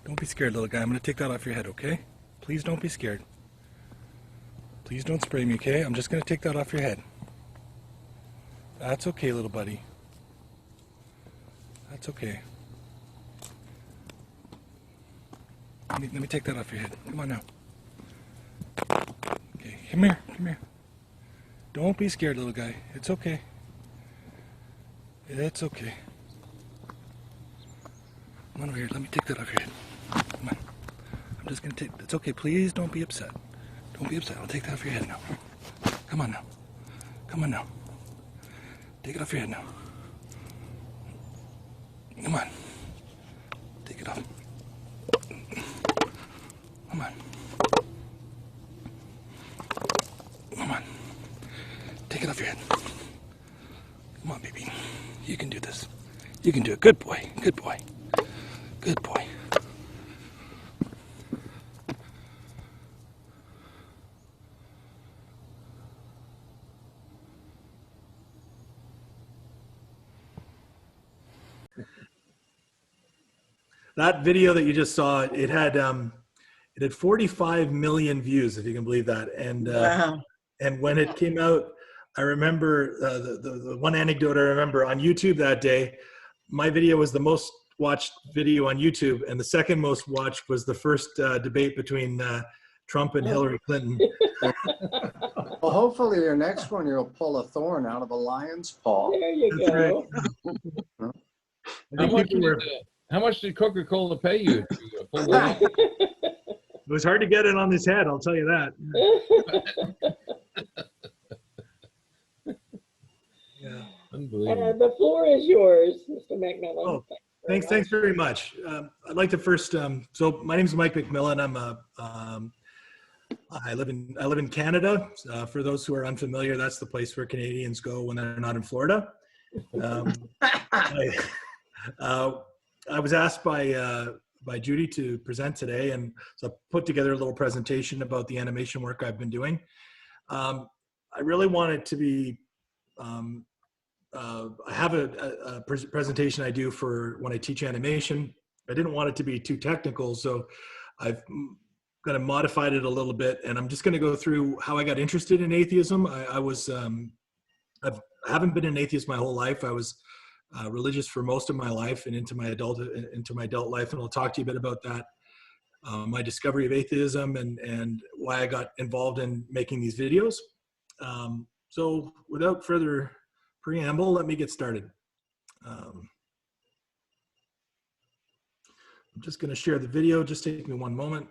Don't be scared, little guy. I'm going to take that off your head, okay? Please don't be scared. Please don't spray me, okay? I'm just going to take that off your head. That's okay, little buddy. That's okay. Let me take that off your head. Come on now. Okay, come here, come here. Don't be scared, little guy. It's okay. It's okay. Come on over here. Let me take that off your head. Come on. I'm just going to take... It's okay. Please don't be upset. Don't be upset. I'll take that off your head now. Come on now. Come on now. Take it off your head now. Come on. Take it off. Come on. Come on. Take it off your head. Come on, baby. You can do this. You can do it. Good boy. Good boy. Good boy. That video that you just saw, it had 45 million views, if you can believe that. And Wow. and when it came out, I remember the one anecdote I remember on YouTube that day. My video was the most watched video on YouTube, and the second most watched was the first debate between Trump and Hillary Clinton. Well, hopefully your next one, you'll pull a thorn out of a lion's paw. There you That's go. Right. How much did Coca-Cola pay you to pull that? It was hard to get it on his head, I'll tell you that. Yeah. Unbelievable. The floor is yours, Mr. MacMillan. Oh, thanks very much. I'd like to first. So my name is Mike MacMillan. I live in Canada. For those who are unfamiliar, that's the place where Canadians go when they're not in Florida. I was asked by Judy to present today, and so I put together a little presentation about the animation work I've been doing. I really wanted to be. I have a presentation I do for when I teach animation. I didn't want it to be too technical, so I've kind of modified it a little bit, and I'm just going to go through how I got interested in atheism. I haven't been an atheist my whole life. I was religious for most of my life and into my adult life, and I'll talk to you a bit about that. My discovery of atheism and why I got involved in making these videos. So without further preamble, let me get started. I'm just going to share the video. Just take me one moment.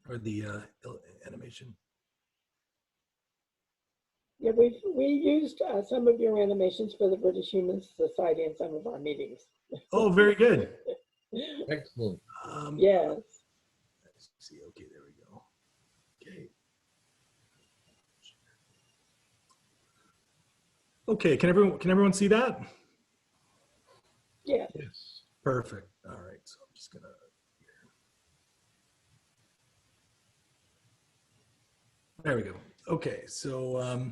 Or the animation. Yeah, we used some of your animations for the British Human Society in some of our meetings. Oh, very good. Excellent. Yes. Let's see. Okay, there we go. Okay. Okay, can everyone see that? Yes. Yes. Perfect. All right, so I'm just gonna. There we go. Okay, so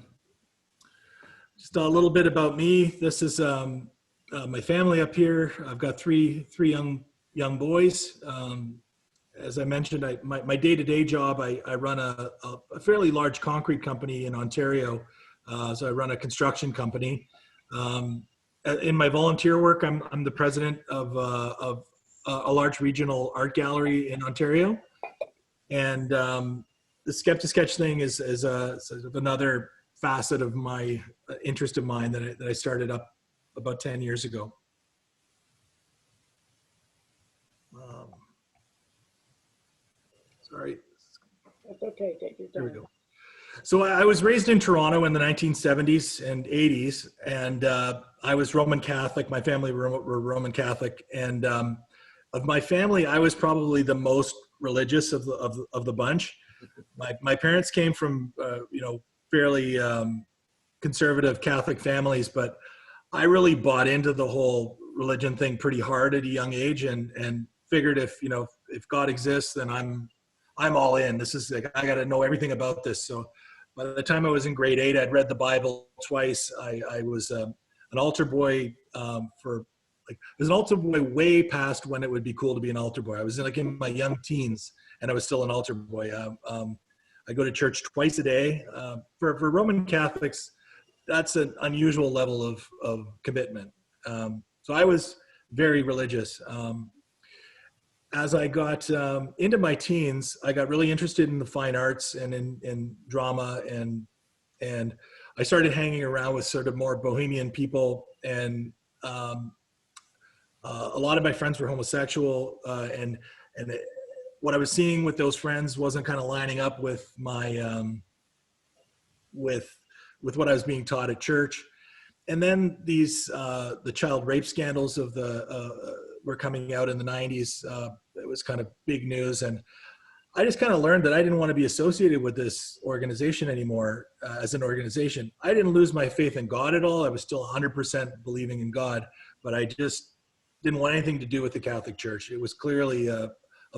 just a little bit about me. This is my family up here. I've got three young boys. As I mentioned, my day-to-day job, I run a fairly large concrete company in Ontario. So I run a construction company. In my volunteer work, I'm the president of a large regional art gallery in Ontario, and the SkeptiSketch thing is sort of another facet of my interest of mine that I started up about 10 years ago. Sorry. That's okay. Take your time. There we go. So I was raised in Toronto in the 1970s and 80s, and I was Roman Catholic. My family were Roman Catholic, and of my family, I was probably the most religious of the bunch. My parents came from fairly conservative Catholic families, but I really bought into the whole religion thing pretty hard at a young age, and figured if God exists, then I'm all in. This is like, I got to know everything about this. So by the time I was in grade 8, I'd read the Bible twice. I was an altar boy for like, I was an altar boy way past when it would be cool to be an altar boy. I was like in my young teens, and I was still an altar boy. I go to church twice a day. For Roman Catholics, that's an unusual level of commitment. So I was very religious. As I got into my teens, I got really interested in the fine arts and in drama, and I started hanging around with sort of more bohemian people, and a lot of my friends were homosexual, and what I was seeing with those friends wasn't kind of lining up with my with what I was being taught at church. And then these the child rape scandals of the were coming out in the 90s. It was kind of big news, and I just kind of learned that I didn't want to be associated with this organization anymore as an organization. I didn't lose my faith in God at all. I was still 100% believing in God, but I just didn't want anything to do with the Catholic Church. It was clearly a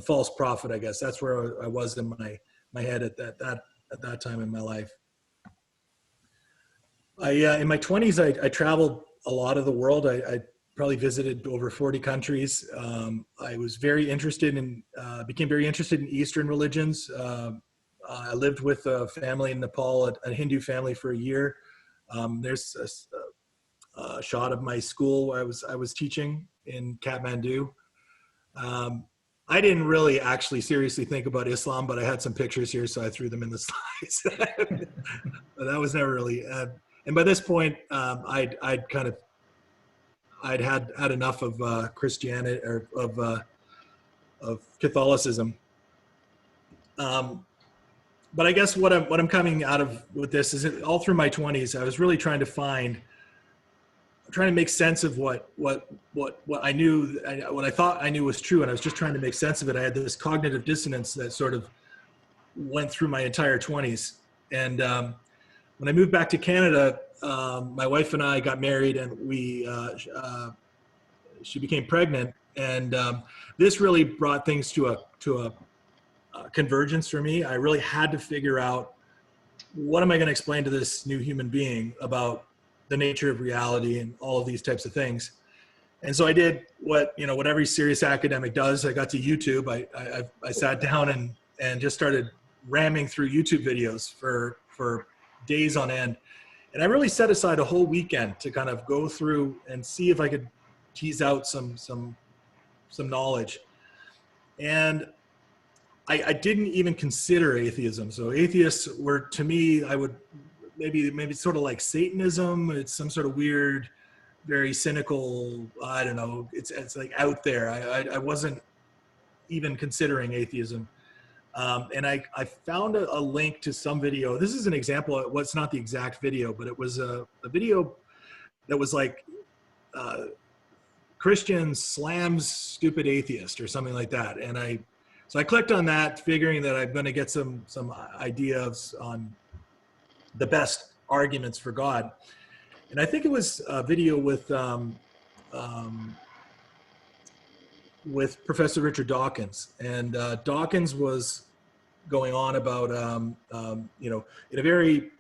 false prophet, I guess. That's where I was in my head at that time in my life. In my 20s, I traveled a lot of the world. I probably visited over 40 countries. I was very interested in, became very interested in Eastern religions. I lived with a family in Nepal, a Hindu family, for a year. There's a shot of my school where I was teaching in Kathmandu. I didn't really actually seriously think about Islam, but I had some pictures here, so I threw them in the slides. But that was never really. And by this point, I'd had enough of Christianity, or of Catholicism. But I guess what I'm coming out of with this is that all through my 20s, I was really trying to make sense of what I knew, what I thought I knew was true, and I was just trying to make sense of it. I had this cognitive dissonance that sort of went through my entire 20s, and when I moved back to Canada, my wife and I got married, and she became pregnant, and this really brought things to a convergence for me. I really had to figure out, what am I going to explain to this new human being about the nature of reality and all of these types of things. And so I did what every serious academic does. I got to YouTube. I sat down and just started ramming through YouTube videos for days on end. And I really set aside a whole weekend to kind of go through and see if I could tease out some knowledge. And I didn't even consider atheism. So atheists were, to me, I would maybe sort of like Satanism. It's some sort of weird, very cynical, I don't know, it's like out there. I wasn't even considering atheism. And I found a link to some video. This is an example. It's not the exact video, but it was a video that was like, Christian slams stupid atheist or something like that. And so I clicked on that, figuring that I'm going to get some ideas on the best arguments for God. And I think it was a video with Professor Richard Dawkins. And Dawkins was going on about, in a very,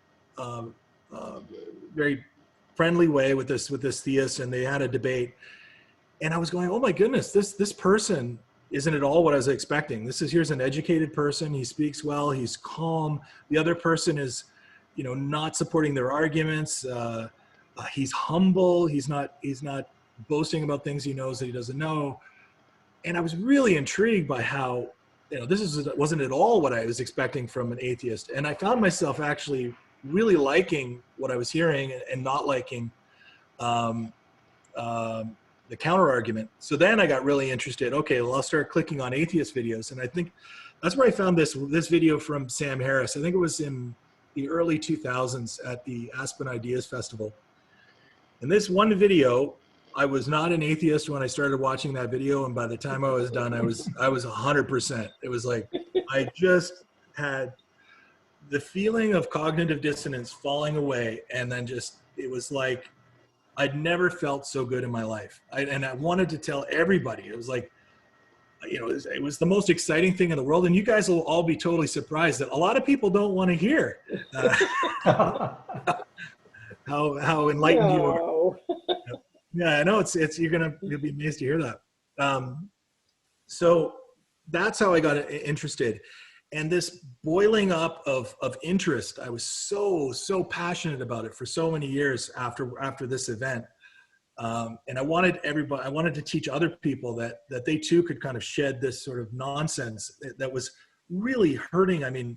very friendly way with this theist, and they had a debate. And I was going, oh my goodness, this person isn't at all what I was expecting. Here's an educated person. He speaks well. He's calm. The other person is, not supporting their arguments. He's humble. He's not boasting about things he knows that he doesn't know. And I was really intrigued by how, this wasn't at all what I was expecting from an atheist. And I found myself actually really liking what I was hearing and not liking the counter argument. So then I got really interested. Okay, well, I'll start clicking on atheist videos. And I think that's where I found this video from Sam Harris. I think it was in the early 2000s at the Aspen Ideas Festival. And this one video, I was not an atheist when I started watching that video. And by the time I was done, I was 100%. It was like, I just had the feeling of cognitive dissonance falling away. And then it was like, I'd never felt so good in my life. And I wanted to tell everybody. It was like, it was the most exciting thing in the world. And you guys will all be totally surprised that a lot of people don't want to hear how enlightened you are. Yeah, I know you'll be amazed to hear that. So that's how I got interested. And this boiling up of interest, I was so passionate about it for so many years after this event. And I wanted to teach other people that they too could kind of shed this sort of nonsense that was really hurting. I mean,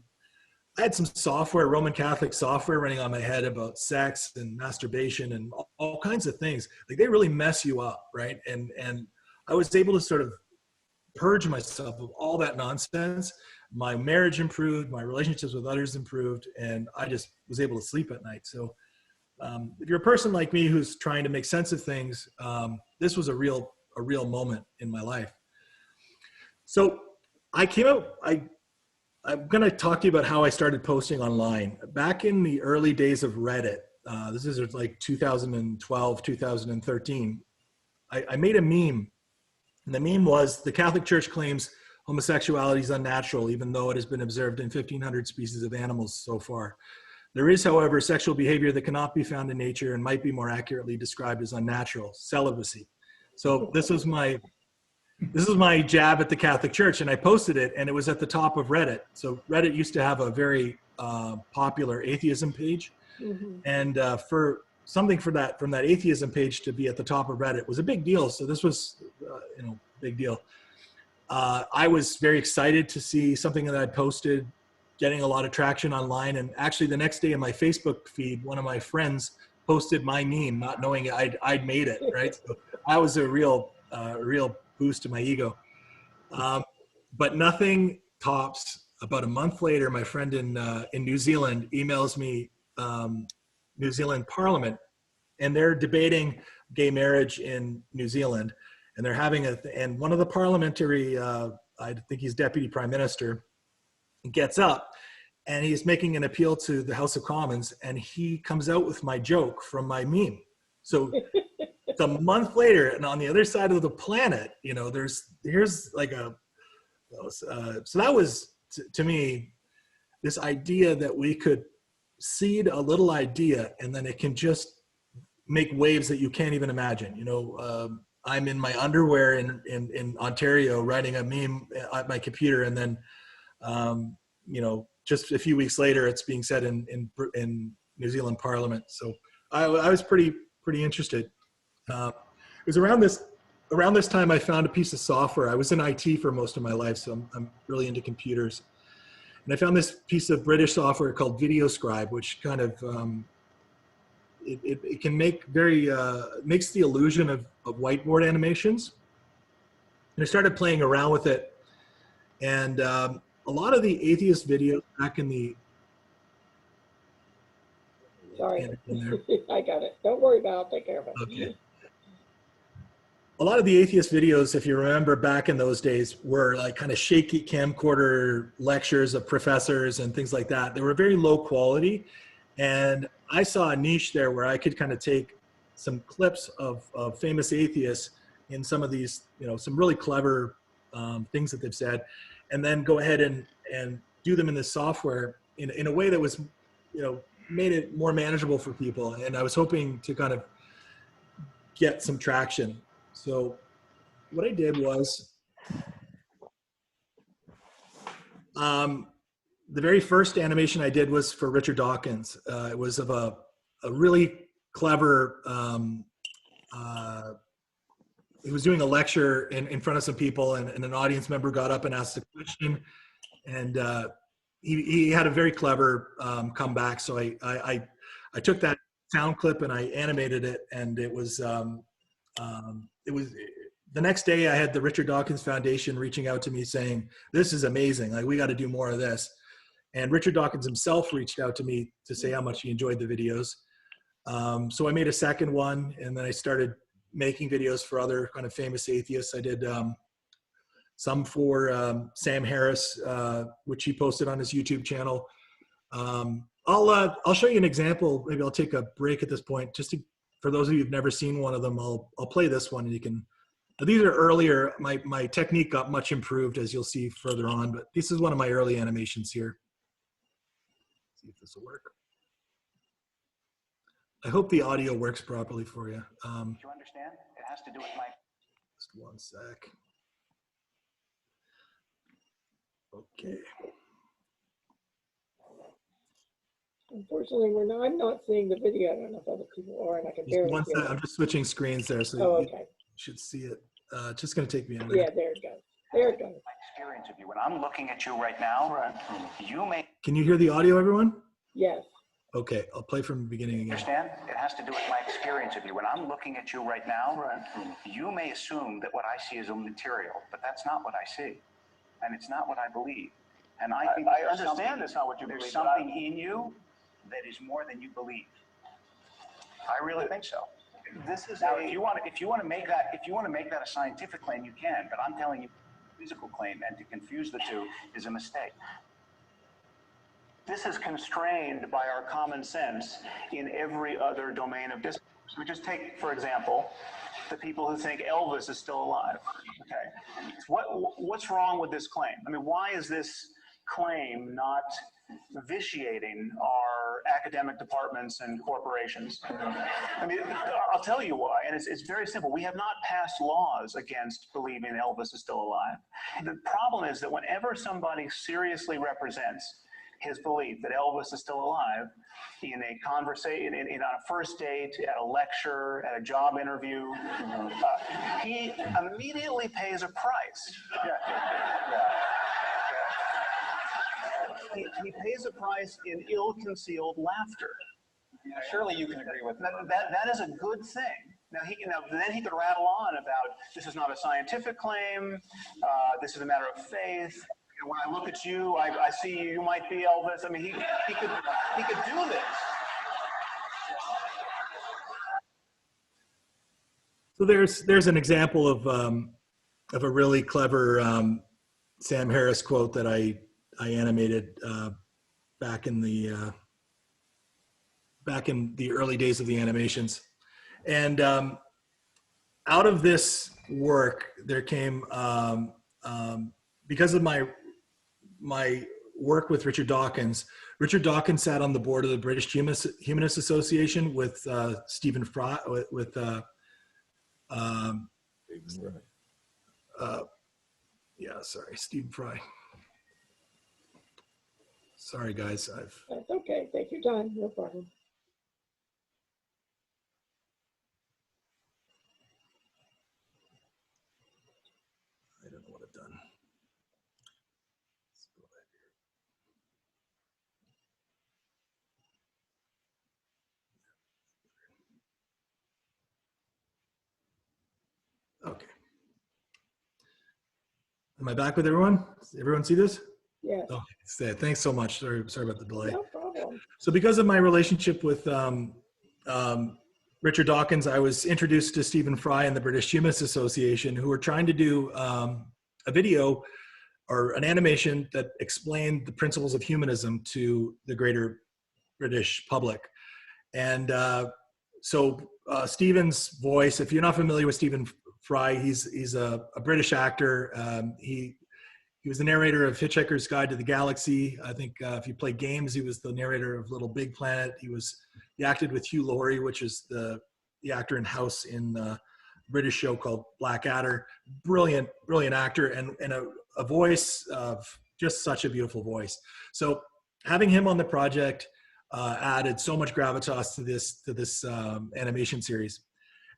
I had some software, Roman Catholic software running on my head about sex and masturbation and all kinds of things. Like, they really mess you up, right? And I was able to sort of purge myself of all that nonsense. My marriage improved, my relationships with others improved, and I just was able to sleep at night. So if you're a person like me who's trying to make sense of things, this was a real moment in my life. So I'm going to talk to you about how I started posting online. Back in the early days of Reddit, this is like 2012, 2013, I made a meme. And the meme was, the Catholic Church claims homosexuality is unnatural, even though it has been observed in 1,500 species of animals so far. There is, however, sexual behavior that cannot be found in nature and might be more accurately described as unnatural: celibacy. So this was my jab at the Catholic Church, and I posted it, and it was at the top of Reddit. So Reddit used to have a very popular atheism page, and for something from that atheism page to be at the top of Reddit was a big deal. So this was, big deal. I was very excited to see something that I'd posted getting a lot of traction online, and actually the next day in my Facebook feed, one of my friends posted my meme, not knowing I'd made it, right? So I was a real boost to my ego. But nothing tops, about a month later, my friend in New Zealand emails me New Zealand Parliament, and they're debating gay marriage in New Zealand, and they're having and one of the parliamentary, I think he's deputy prime minister, gets up and he's making an appeal to the House of Commons, and he comes out with my joke from my meme. So it's a month later, and on the other side of the planet, here's like so that was to me, this idea that we could seed a little idea and then it can just make waves that you can't even imagine. I'm in my underwear in Ontario writing a meme at my computer, and then just a few weeks later it's being said in New Zealand Parliament. So I was pretty interested. It was around this time I found a piece of software. I was in IT for most of my life, so I'm really into computers. And I found this piece of British software called VideoScribe, which kind of it can make makes the illusion of whiteboard animations. And I started playing around with it, and a lot of the atheist videos back in the Sorry, I got it. Don't worry about it. I'll take care of it. Okay. A lot of the atheist videos, if you remember back in those days, were like kind of shaky camcorder lectures of professors and things like that. They were very low quality. And I saw a niche there where I could kind of take some clips of famous atheists in some of these, some really clever things that they've said, and then go ahead and do them in this software in a way that was, made it more manageable for people. And I was hoping to kind of get some traction. So what I did was, the very first animation I did was for Richard Dawkins. It was of a really clever, he was doing a lecture in front of some people, and an audience member got up and asked a question, and he had a very clever comeback. So I took that sound clip and I animated it, and it was the next day I had the Richard Dawkins Foundation reaching out to me saying, "This is amazing, like we got to do more of this." And Richard Dawkins himself reached out to me to say how much he enjoyed the videos. So I made a second one, and then I started making videos for other kind of famous atheists. I did some for Sam Harris, which he posted on his YouTube channel. I'll show you an example. Maybe I'll take a break at this point, just for those of you who've never seen one of them. I'll play this one, and you can. These are earlier. My technique got much improved, as you'll see further on. But this is one of my early animations here. See if this will work. I hope the audio works properly for you. Do you understand? It has to do with my. Just one sec. Okay. Unfortunately, I'm not seeing the video. I don't know if other people are, and I can Just barely one hear sec. it. I'm just switching screens there, so Oh, you okay. should see it. It's just going to take me a minute. Yeah, there it goes. There it goes. My experience of you. When I'm looking at you right now, you may Can you hear the audio, everyone? Yes. Okay, I'll play from the beginning again. understand. It has to do with my experience of you. When I'm looking at you right now, you may assume that what I see is immaterial, but that's not what I see, and it's not what I believe. And I think I understand it's not what you there's believe. something in you that is more than you believe. I really think so. This is Now, if you want to make that a scientific claim, you can. But I'm telling you, a physical claim, and to confuse the two is a mistake. This is constrained by our common sense in every other domain of discourse. We just take, for example, the people who think Elvis is still alive. Okay, what's wrong with this claim? I mean, why is this claim not vitiating our academic departments and corporations? I mean, I'll tell you why, and it's very simple. We have not passed laws against believing Elvis is still alive. The problem is that whenever somebody seriously represents his belief that Elvis is still alive in a conversation, on a first date, at a lecture, at a job interview, he immediately pays a price. He pays a price in ill-concealed laughter. Surely you can agree with me. That is a good thing. Now, then he could rattle on about this is not a scientific claim, this is a matter of faith. When I look at you, I see you might be Elvis. I mean, he could do this. So there's an example of a really clever Sam Harris quote that I animated back in the early days of the animations, and out of this work there came because of my work with Richard Dawkins. Richard Dawkins sat on the board of the British Humanist Association with Stephen Fry, Stephen Fry. Sorry, guys. That's okay. Take your time. No problem. I don't know what I've done. Let's go back here. Okay. Am I back with everyone? Does everyone see this? Yes. Okay. Thanks so much. Sorry about the delay. No problem. So because of my relationship with Richard Dawkins, I was introduced to Stephen Fry and the British Humanist Association, who were trying to do a video or an animation that explained the principles of humanism to the greater British public. And so Stephen's voice, if you're not familiar with Stephen Fry, he's a British actor. He was the narrator of Hitchhiker's Guide to the Galaxy. I think if you play games, he was the narrator of Little Big Planet. He acted with Hugh Laurie, which is the actor in House in the British show called Blackadder. Brilliant actor and a voice of just such a beautiful voice. So having him on the project added so much gravitas to this animation series.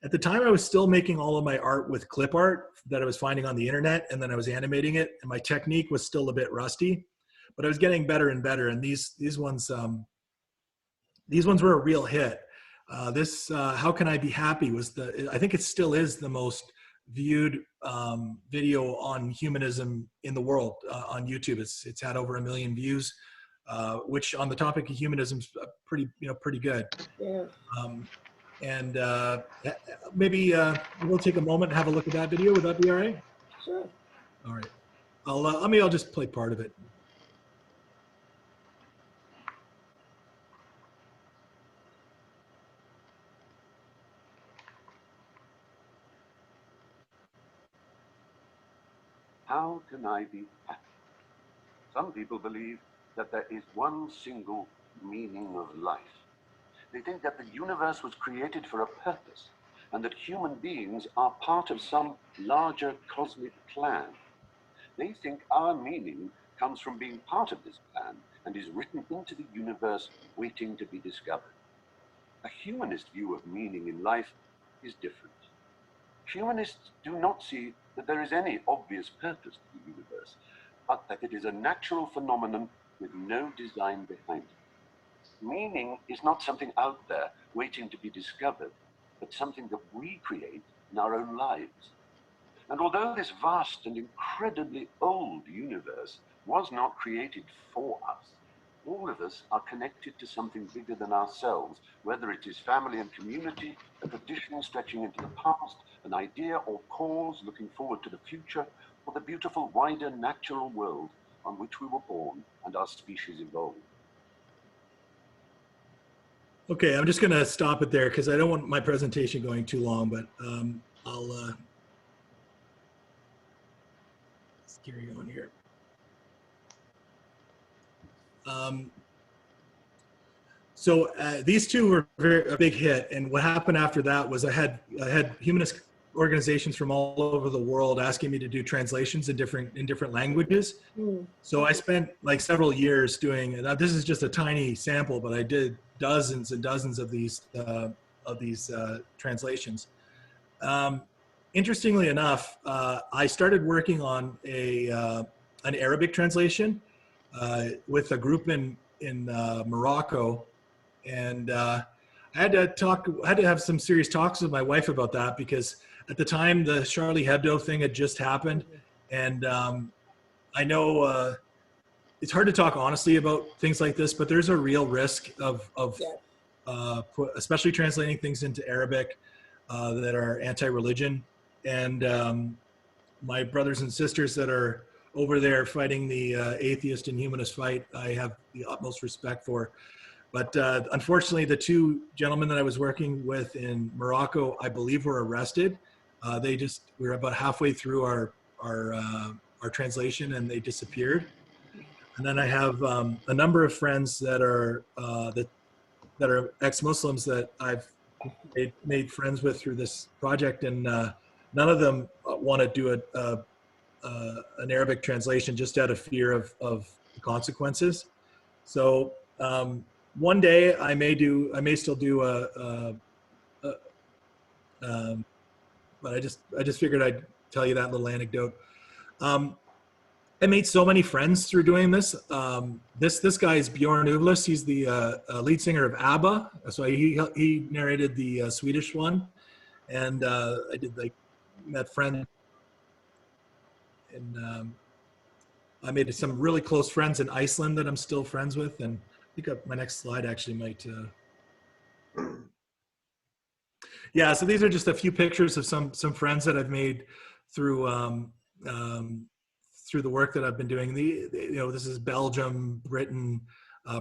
At the time, I was still making all of my art with clip art that I was finding on the internet, and then I was animating it, and my technique was still a bit rusty, but I was getting better and better. And these ones were a real hit. This How Can I Be Happy was I think it still is the most viewed video on humanism in the world on YouTube. It's had over 1 million views, which on the topic of humanism is pretty good. Yeah. And maybe we'll take a moment and have a look at that video. Would that be all right? Sure. All right. I'll just play part of it. How can I be happy? Some people believe that there is one single meaning of life, They think that the universe was created for a purpose and that human beings are part of some larger cosmic plan. They think our meaning comes from being part of this plan and is written into the universe waiting to be discovered. A humanist view of meaning in life is different. Humanists do not see that there is any obvious purpose to the universe, but that it is a natural phenomenon with no design behind it. Meaning is not something out there waiting to be discovered, but something that we create in our own lives. And although this vast and incredibly old universe was not created for us, all of us are connected to something bigger than ourselves, whether it is family and community, a tradition stretching into the past, an idea or cause looking forward to the future, or the beautiful wider natural world on which we were born and our species evolved. Okay, I'm just going to stop it there because I don't want my presentation going too long, but I'll let's carry on here. So these two were a big hit, and what happened after that was I had humanist organizations from all over the world asking me to do translations in different languages. So I spent like several years doing it. Now, this is just a tiny sample, but I did dozens and dozens of these translations. Interestingly enough, I started working on an Arabic translation with a group in Morocco, and I had to have some serious talks with my wife about that, because at the time the Charlie Hebdo thing had just happened, and I know it's hard to talk honestly about things like this, but there's a real risk of especially translating things into Arabic that are anti-religion. And my brothers and sisters that are over there fighting the atheist and humanist fight, I have the utmost respect for. But unfortunately, the two gentlemen that I was working with in Morocco, I believe, were arrested. We were about halfway through our translation, and they disappeared. And then I have a number of friends that are ex-Muslims that I've made friends with through this project, and none of them want to do an Arabic translation just out of fear of the consequences. So one day I may still do but I just figured I'd tell you that little anecdote. I made so many friends through doing this. This guy is Bjorn Uvlis. He's the lead singer of ABBA. So he narrated the Swedish one, and I met friends, and I made some really close friends in Iceland that I'm still friends with. And I think my next slide actually might. Yeah, so these are just a few pictures of some friends that I've made through the work that I've been doing. This is Belgium, Britain,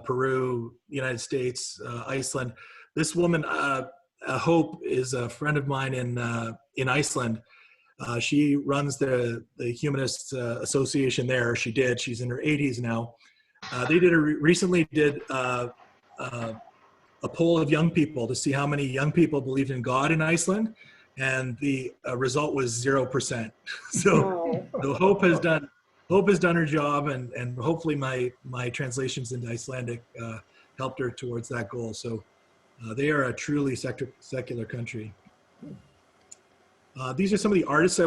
Peru, United States, Iceland. This woman, Hope, is a friend of mine in Iceland. She runs the Humanist Association there. She's in her 80s now. They recently did a poll of young people to see how many young people believed in God in Iceland, and the result was 0%. So, so Hope has done her job, and hopefully my translations into Icelandic helped her towards that goal. So they are a truly secular country. These are some of the artists I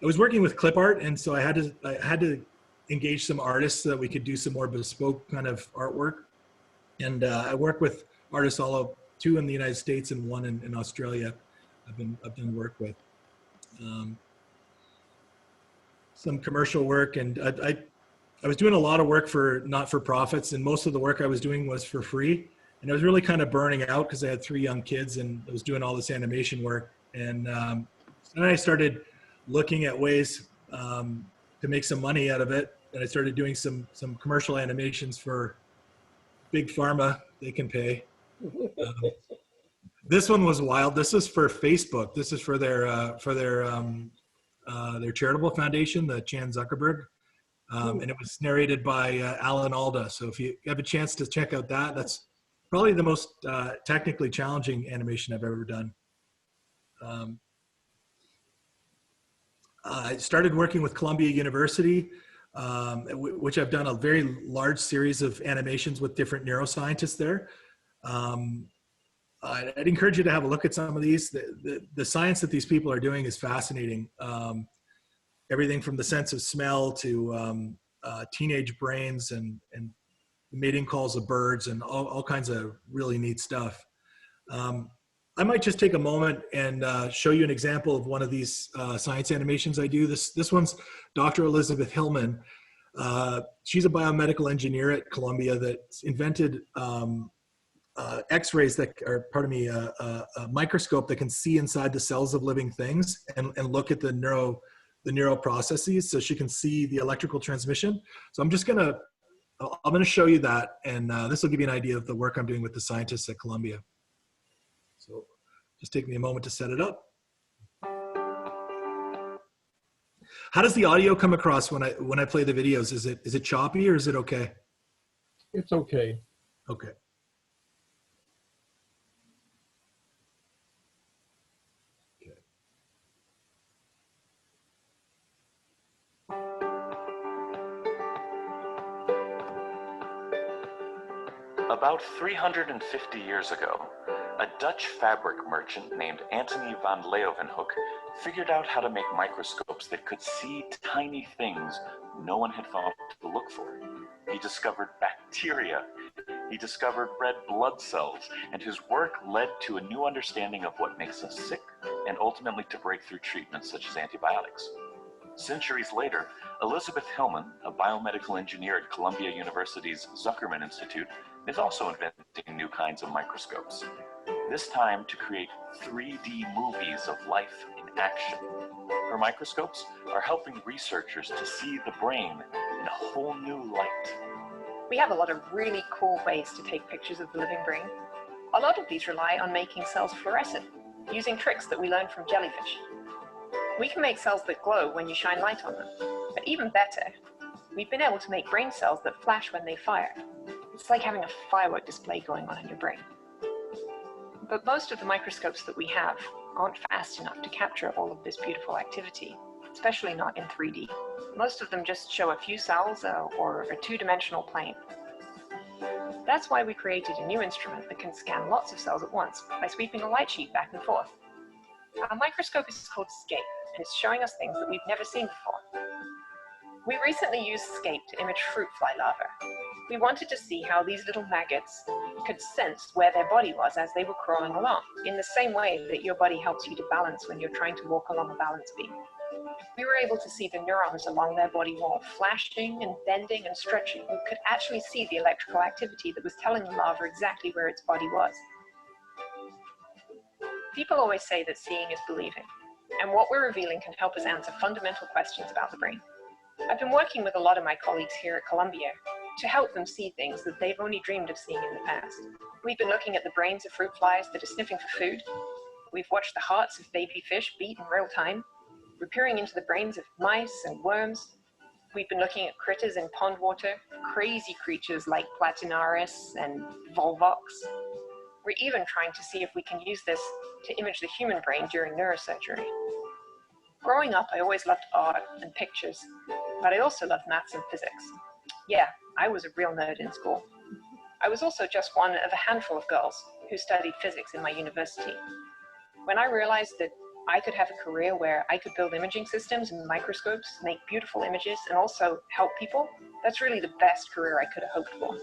was working with clip art, and so I had to engage some artists so that we could do some more bespoke kind of artwork. And I work with artists two in the United States and one in Australia. I've done work with. Some commercial work, and I was doing a lot of work for not-for-profits, and most of the work I was doing was for free. And I was really kind of burning out because I had 3 young kids, and I was doing all this animation work. And then I started looking at ways to make some money out of it, and I started doing some commercial animations for big pharma. They can pay. This one was wild. This is for Facebook. This is for their charitable foundation, the Chan Zuckerberg, and it was narrated by Alan Alda. So if you have a chance to check out that, probably the most technically challenging animation I've ever done. I started working with Columbia University, which I've done a very large series of animations with different neuroscientists there. I'd encourage you to have a look at some of these. The science that these people are doing is fascinating. Everything from the sense of smell to teenage brains and mating calls of birds and all kinds of really neat stuff. I might just take a moment and show you an example of one of these science animations I do. This one's Dr. Elizabeth Hillman. She's a biomedical engineer at Columbia that's invented X-rays that are, pardon me, a microscope that can see inside the cells of living things and look at the neural processes, so she can see the electrical transmission. So I'm gonna show you that, and this will give you an idea of the work I'm doing with the scientists at Columbia. So just take me a moment to set it up. How does the audio come across when I play the videos? Is it choppy or is it okay? It's okay. Okay. About 350 years ago, a Dutch fabric merchant named Antony van Leeuwenhoek figured out how to make microscopes that could see tiny things no one had thought to look for. He discovered bacteria, he discovered red blood cells, and his work led to a new understanding of what makes us sick and ultimately to breakthrough treatments such as antibiotics. Centuries later, Elizabeth Hillman, a biomedical engineer at Columbia University's Zuckerman Institute, is also inventing new kinds of microscopes, this time to create 3D movies of life in action. Her microscopes are helping researchers to see the brain in a whole new light. We have a lot of really cool ways to take pictures of the living brain. A lot of these rely on making cells fluorescent, using tricks that we learned from jellyfish. We can make cells that glow when you shine light on them, but even better, we've been able to make brain cells that flash when they fire. It's like having a firework display going on in your brain. But most of the microscopes that we have aren't fast enough to capture all of this beautiful activity, especially not in 3D. Most of them just show a few cells or a two-dimensional plane. That's why we created a new instrument that can scan lots of cells at once by sweeping a light sheet back and forth. Our microscope is called SCAPE, and it's showing us things that we've never seen before. We recently used SCAPE to image fruit fly larvae. We wanted to see how these little maggots could sense where their body was as they were crawling along, in the same way that your body helps you to balance when you're trying to walk along a balance beam. We were able to see the neurons along their body wall flashing and bending and stretching. We could actually see the electrical activity that was telling the larva exactly where its body was. People always say that seeing is believing, and what we're revealing can help us answer fundamental questions about the brain. I've been working with a lot of my colleagues here at Columbia to help them see things that they've only dreamed of seeing in the past. We've been looking at the brains of fruit flies that are sniffing for food. We've watched the hearts of baby fish beat in real time. We're peering into the brains of mice and worms. We've been looking at critters in pond water, crazy creatures like Platinaris and Volvox. We're even trying to see if we can use this to image the human brain during neurosurgery. Growing up, I always loved art and pictures, but I also loved maths and physics. Yeah, I was a real nerd in school. I was also just one of a handful of girls who studied physics in my university. When I realized that I could have a career where I could build imaging systems and microscopes, make beautiful images, and also help people, that's really the best career I could have hoped for.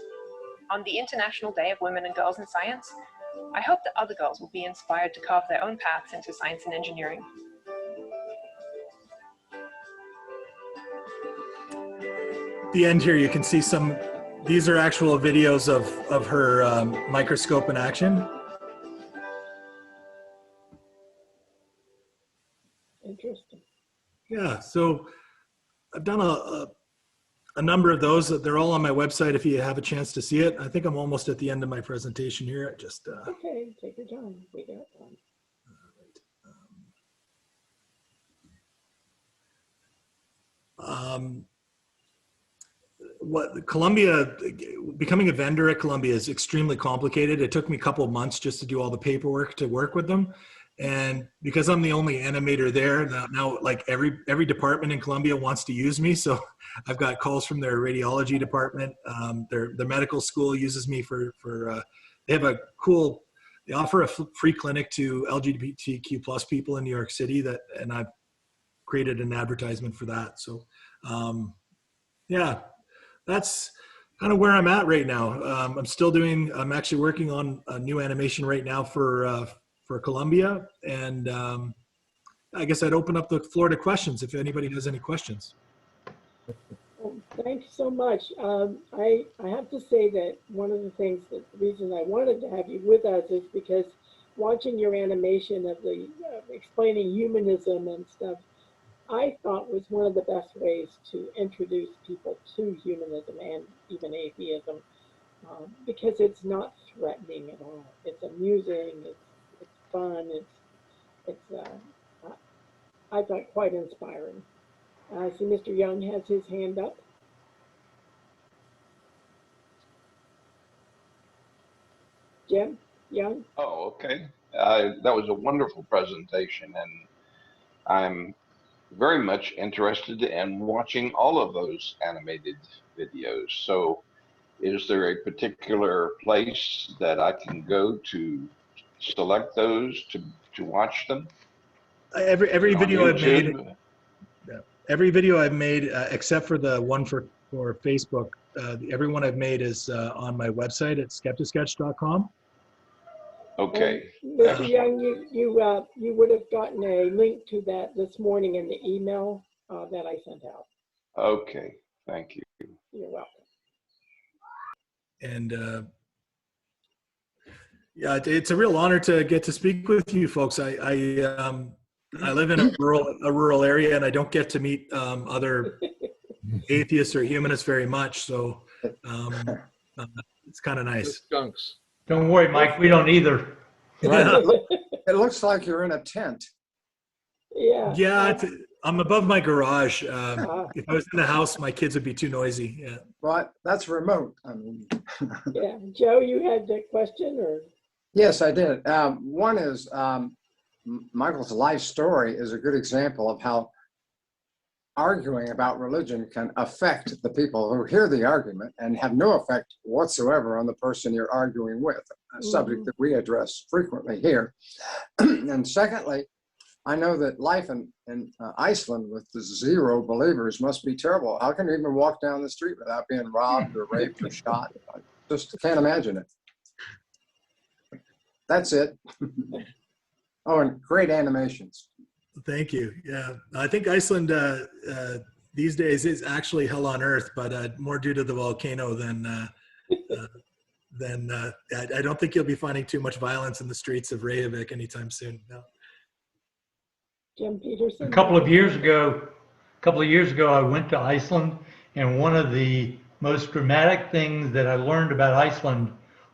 On the International Day of Women and Girls in Science, I hope that other girls will be inspired to carve their own paths into science and engineering. At the end here, you can see these are actual videos of her microscope in action. Interesting. Yeah, so I've done a number of those. They're all on my website if you have a chance to see it. I think I'm almost at the end of my presentation here. I just Okay, take your time. We got time. what Columbia, becoming a vendor at Columbia is extremely complicated. It took me a couple of months just to do all the paperwork to work with them. And because I'm the only animator there now, like every department in Columbia wants to use me. So I've got calls from their radiology department. Their medical school uses me for they have a cool, they offer a free clinic to LGBTQ plus people in New York City and I've created an advertisement for that. So yeah, that's kind of where I'm at right now. I'm actually working on a new animation right now for Columbia. And I guess I'd open up the floor to questions if anybody has any questions. Thanks so much. I have to say that one of the reason I wanted to have you with us is because watching your animation of the explaining humanism and stuff, I thought was one of the best ways to introduce people to humanism and even atheism, because it's not threatening at all. It's amusing, it's fun, I thought quite inspiring. I see Mr. Young has his hand up. Jim Young? Oh, okay. That was a wonderful presentation, and I'm very much interested in watching all of those animated videos. So is there a particular place that I can go to select those to watch them? Every video I've made, YouTube? every video I've made, except for the one for Facebook, every one I've made is on my website at SkeptiSketch.com. Okay. Mr. Young, you would have gotten a link to that this morning in the email that I sent out. Okay, thank you. You're welcome. And yeah, it's a real honor to get to speak with you folks. I live in a rural area, and I don't get to meet other atheists or humanists very much. So it's kind of nice. Skunks. Don't worry, Mike, we don't either. Yeah. It looks like you're in a tent. Yeah. Yeah, I'm above my garage. If I was in the house, my kids would be too noisy. Yeah. But that's remote. I mean. Yeah. Joe, you had a question, or? Yes, I did. One is Michael's life story is a good example of how arguing about religion can affect the people who hear the argument and have no effect whatsoever on the person you're arguing with, a subject that we address frequently here. And secondly, I know that life in Iceland with the 0 believers must be terrible. How can you even walk down the street without being robbed or raped or shot? I just can't imagine it. That's it. Oh, and great animations. Thank you. Yeah, I think Iceland these days is actually hell on earth, but more due to the volcano than I don't think you'll be finding too much violence in the streets of Reykjavik anytime soon. No. Jim Peterson? A couple of years ago, I went to Iceland, and one of the most dramatic things that I learned about Iceland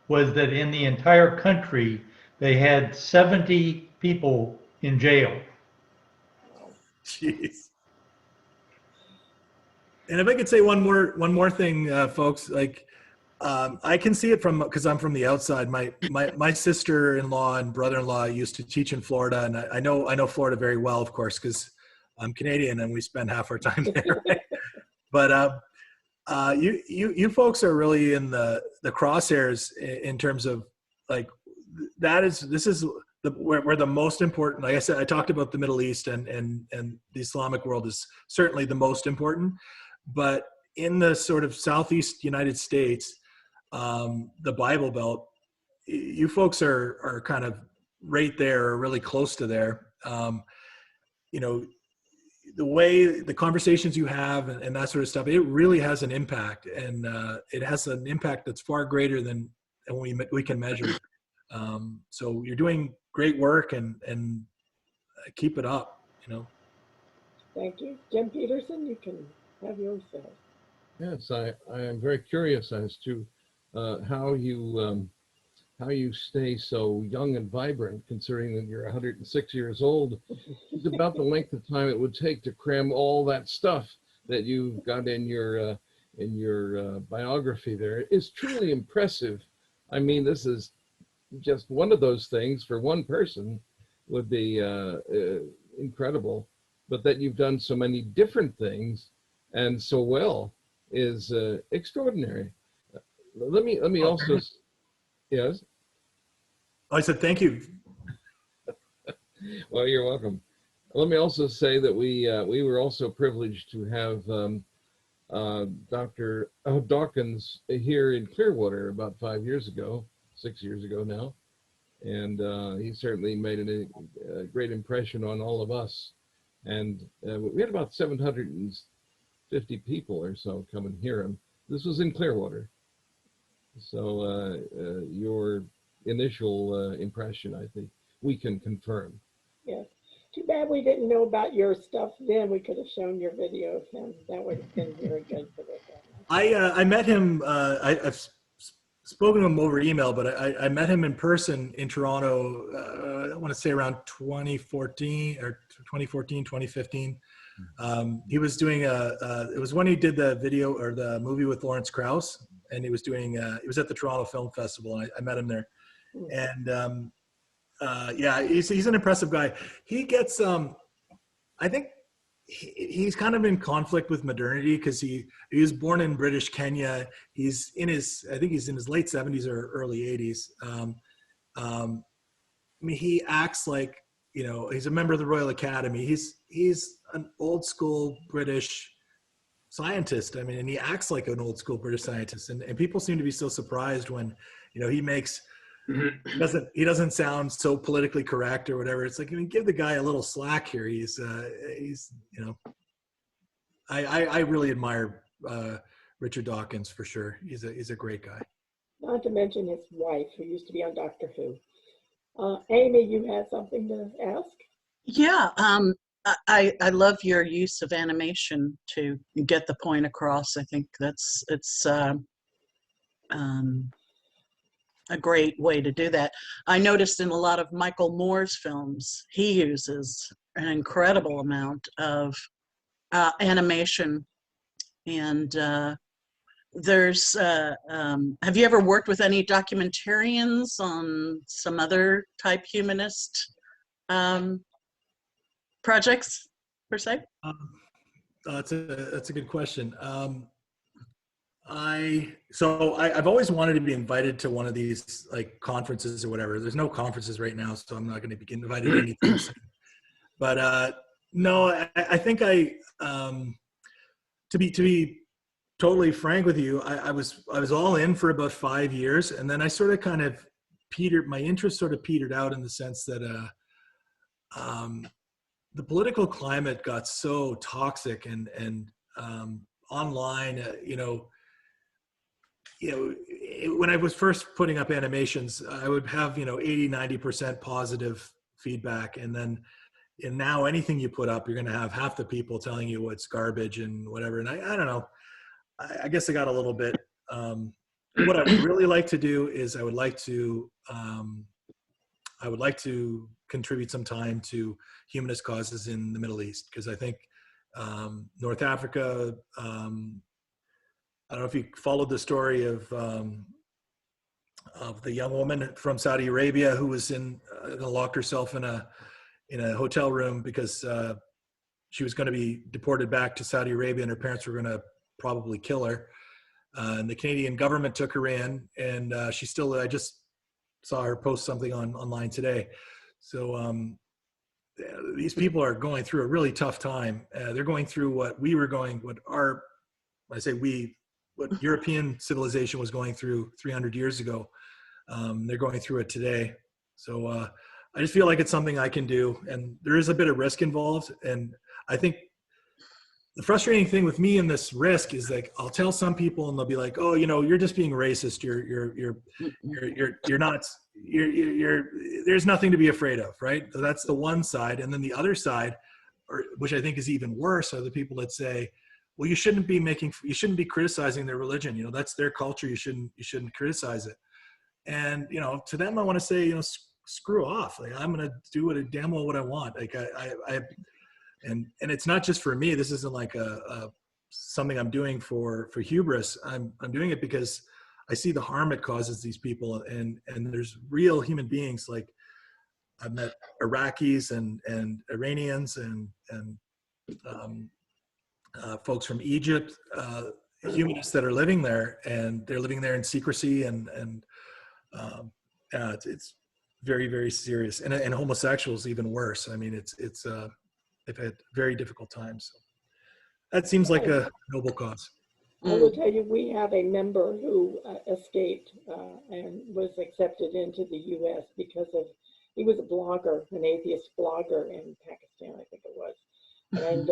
was that in the entire country, they had 70 people in jail. Jeez. And if I could say one more thing, folks, like I can see it because I'm from the outside. My sister-in-law and brother-in-law used to teach in Florida, and I know Florida very well, of course, because I'm Canadian and we spend half our time there. Right? But you folks are really in the crosshairs in terms of like this is where the most important. Like I said, I talked about the Middle East and the Islamic world is certainly the most important, but in the sort of Southeast United States, the Bible Belt, you folks are kind of right there, or really close to there. You know, the way the conversations you have and that sort of stuff, it really has an impact, and it has an impact that's far greater than we can measure. So you're doing great work, and keep it up. You know. Thank you, Jim Peterson. You can have yours said. Yes, I am very curious as to how you stay so young and vibrant, considering that you're 106 years old. It's about the length of time it would take to cram all that stuff that you've got in your biography there is truly impressive. I mean, this is just one of those things for one person would be incredible, but that you've done so many different things and so well is extraordinary. Let me also, yes. I said thank you. Well, you're welcome. Let me also say that we were also privileged to have Dr. Dawkins here in Clearwater about 6 years ago now, and he certainly made a great impression on all of us. And we had about 750 people or so come and hear him. This was in Clearwater. So your initial impression, I think, we can confirm. Yes. Too bad we didn't know about your stuff then. We could have shown your video of him. That would have been very good for the family. I met him, I've spoken to him over email, but I met him in person in Toronto, I want to say around 2014 or 2015. He was doing it was when he did the video or the movie with Lawrence Krauss, and he was doing, he was at the Toronto Film Festival, and I met him there. And yeah, he's an impressive guy. He gets, I think he's kind of in conflict with modernity because he was born in British Kenya. He's in his, I think he's in his late 70s or early 80s. I mean, he acts like, you know, he's a member of the Royal Academy. He's an old school British scientist. I mean, and he acts like an old school British scientist. And people seem to be so surprised when, you know, he he doesn't sound so politically correct or whatever. It's like, I mean, give the guy a little slack here. He's you know, I really admire Richard Dawkins for sure. He's a great guy. Not to mention his wife, who used to be on Doctor Who. Amy, you had something to ask? Yeah, I love your use of animation to get the point across. I think it's a great way to do that. I noticed in a lot of Michael Moore's films, he uses an incredible amount of animation. And there's, have you ever worked with any documentarians on some other type humanist projects, per se? That's a good question. I've always wanted to be invited to one of these like conferences or whatever. There's no conferences right now, so I'm not going to be invited to anything soon. But no, I think to be totally frank with you, I was all in for about 5 years, and then I sort of kind of my interest sort of petered out in the sense that the political climate got so toxic and online, when I was first putting up animations, I would have, 80-90% positive feedback. And now anything you put up, you're going to have half the people telling you it's garbage and whatever. And I don't know, I guess I got a little bit, what I would really like to do is I would like to contribute some time to humanist causes in the Middle East. Because I think North Africa, I don't know if you followed the story of the young woman from Saudi Arabia who was locked herself in a hotel room because she was going to be deported back to Saudi Arabia and her parents were going to probably kill her. And the Canadian government took her in, and I just saw her post something online today. So these people are going through a really tough time. They're going through what European civilization was going through 300 years ago. They're going through it today. So I just feel like it's something I can do, and there is a bit of risk involved. And I think the frustrating thing with me in this risk is like, I'll tell some people and they'll be like, oh, you're just being racist. You're not, there's nothing to be afraid of. Right. So that's the one side. And then the other side, which I think is even worse, are the people that say, well, you shouldn't be criticizing their religion. That's their culture. You shouldn't criticize it. And, to them, I want to say, screw off. Like, I'm going to do damn well what I want. Like and it's not just for me. This isn't like a something I'm doing for hubris. I'm doing it because I see the harm it causes these people, and there's real human beings. Like I've met Iraqis and Iranians and folks from Egypt, humanists that are living there, and they're living there in secrecy, and it's very, very serious. And homosexuals even worse. I mean, they've had very difficult times. So that seems like a noble cause. I will tell you, we have a member who escaped and was accepted into the U.S. because he was a blogger, an atheist blogger in Pakistan, I think it was. And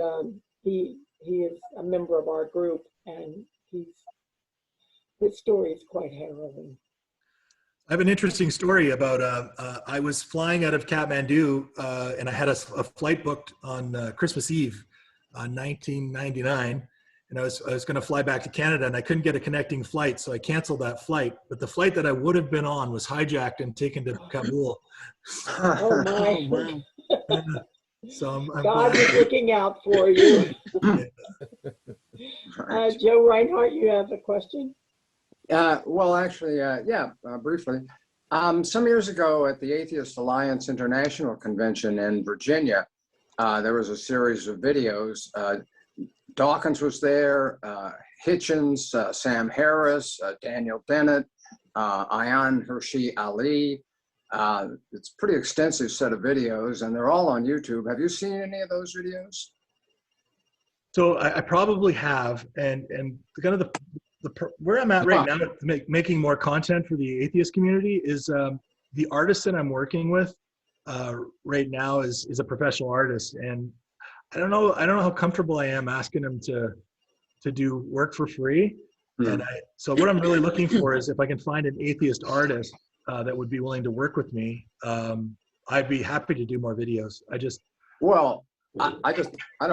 he is a member of our group, and his story is quite harrowing. I have an interesting story about, I was flying out of Kathmandu and I had a flight booked on Christmas Eve, 1999. And I was going to fly back to Canada, and I couldn't get a connecting flight, so I canceled that flight. But the flight that I would have been on was hijacked and taken to Kabul. Oh my! Wow. So I'm God is looking out for you. Joe Reinhardt, you have a question? Well, actually, briefly. Some years ago at the Atheist Alliance International Convention in Virginia, there was a series of videos. Dawkins was there, Hitchens, Sam Harris, Daniel Dennett, Ayan Hirsi Ali. It's a pretty extensive set of videos, and they're all on YouTube. Have you seen any of those videos? So I probably have, and kind of where I'm at right now, making more content for the atheist community is the artist that I'm working with right now is a professional artist, and I don't know how comfortable I am asking him to do work for free. And so what I'm really looking for is if I can find an atheist artist that would be willing to work with me, I'd be happy to do more videos. I don't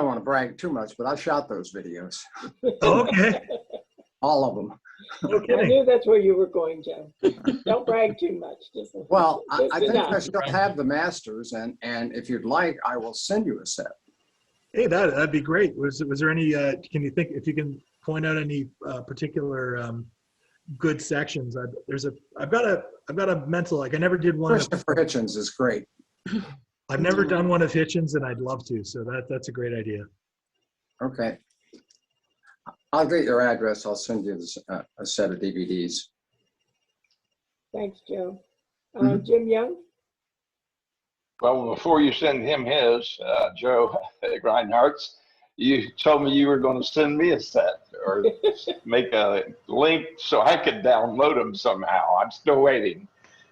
want to brag too much, but I shot those videos. Okay. All of them. Okay. I knew that's where you were going, Joe. Don't brag too much. I think I still have the masters, and if you'd like, I will send you a set. Hey, that'd be great. Was there any? Can you think if you can point out any particular good sections? I've got a mental, like I never did one. Christopher Hitchens is great. I've never done one of Hitchens, and I'd love to. So that's a great idea. Okay. I'll get your address. I'll send you a set of DVDs. Thanks, Joe. Jim Young? Well, before you send him his, Joe Reinhardt's, you told me you were going to send me a set or make a link so I could download them somehow. I'm still waiting.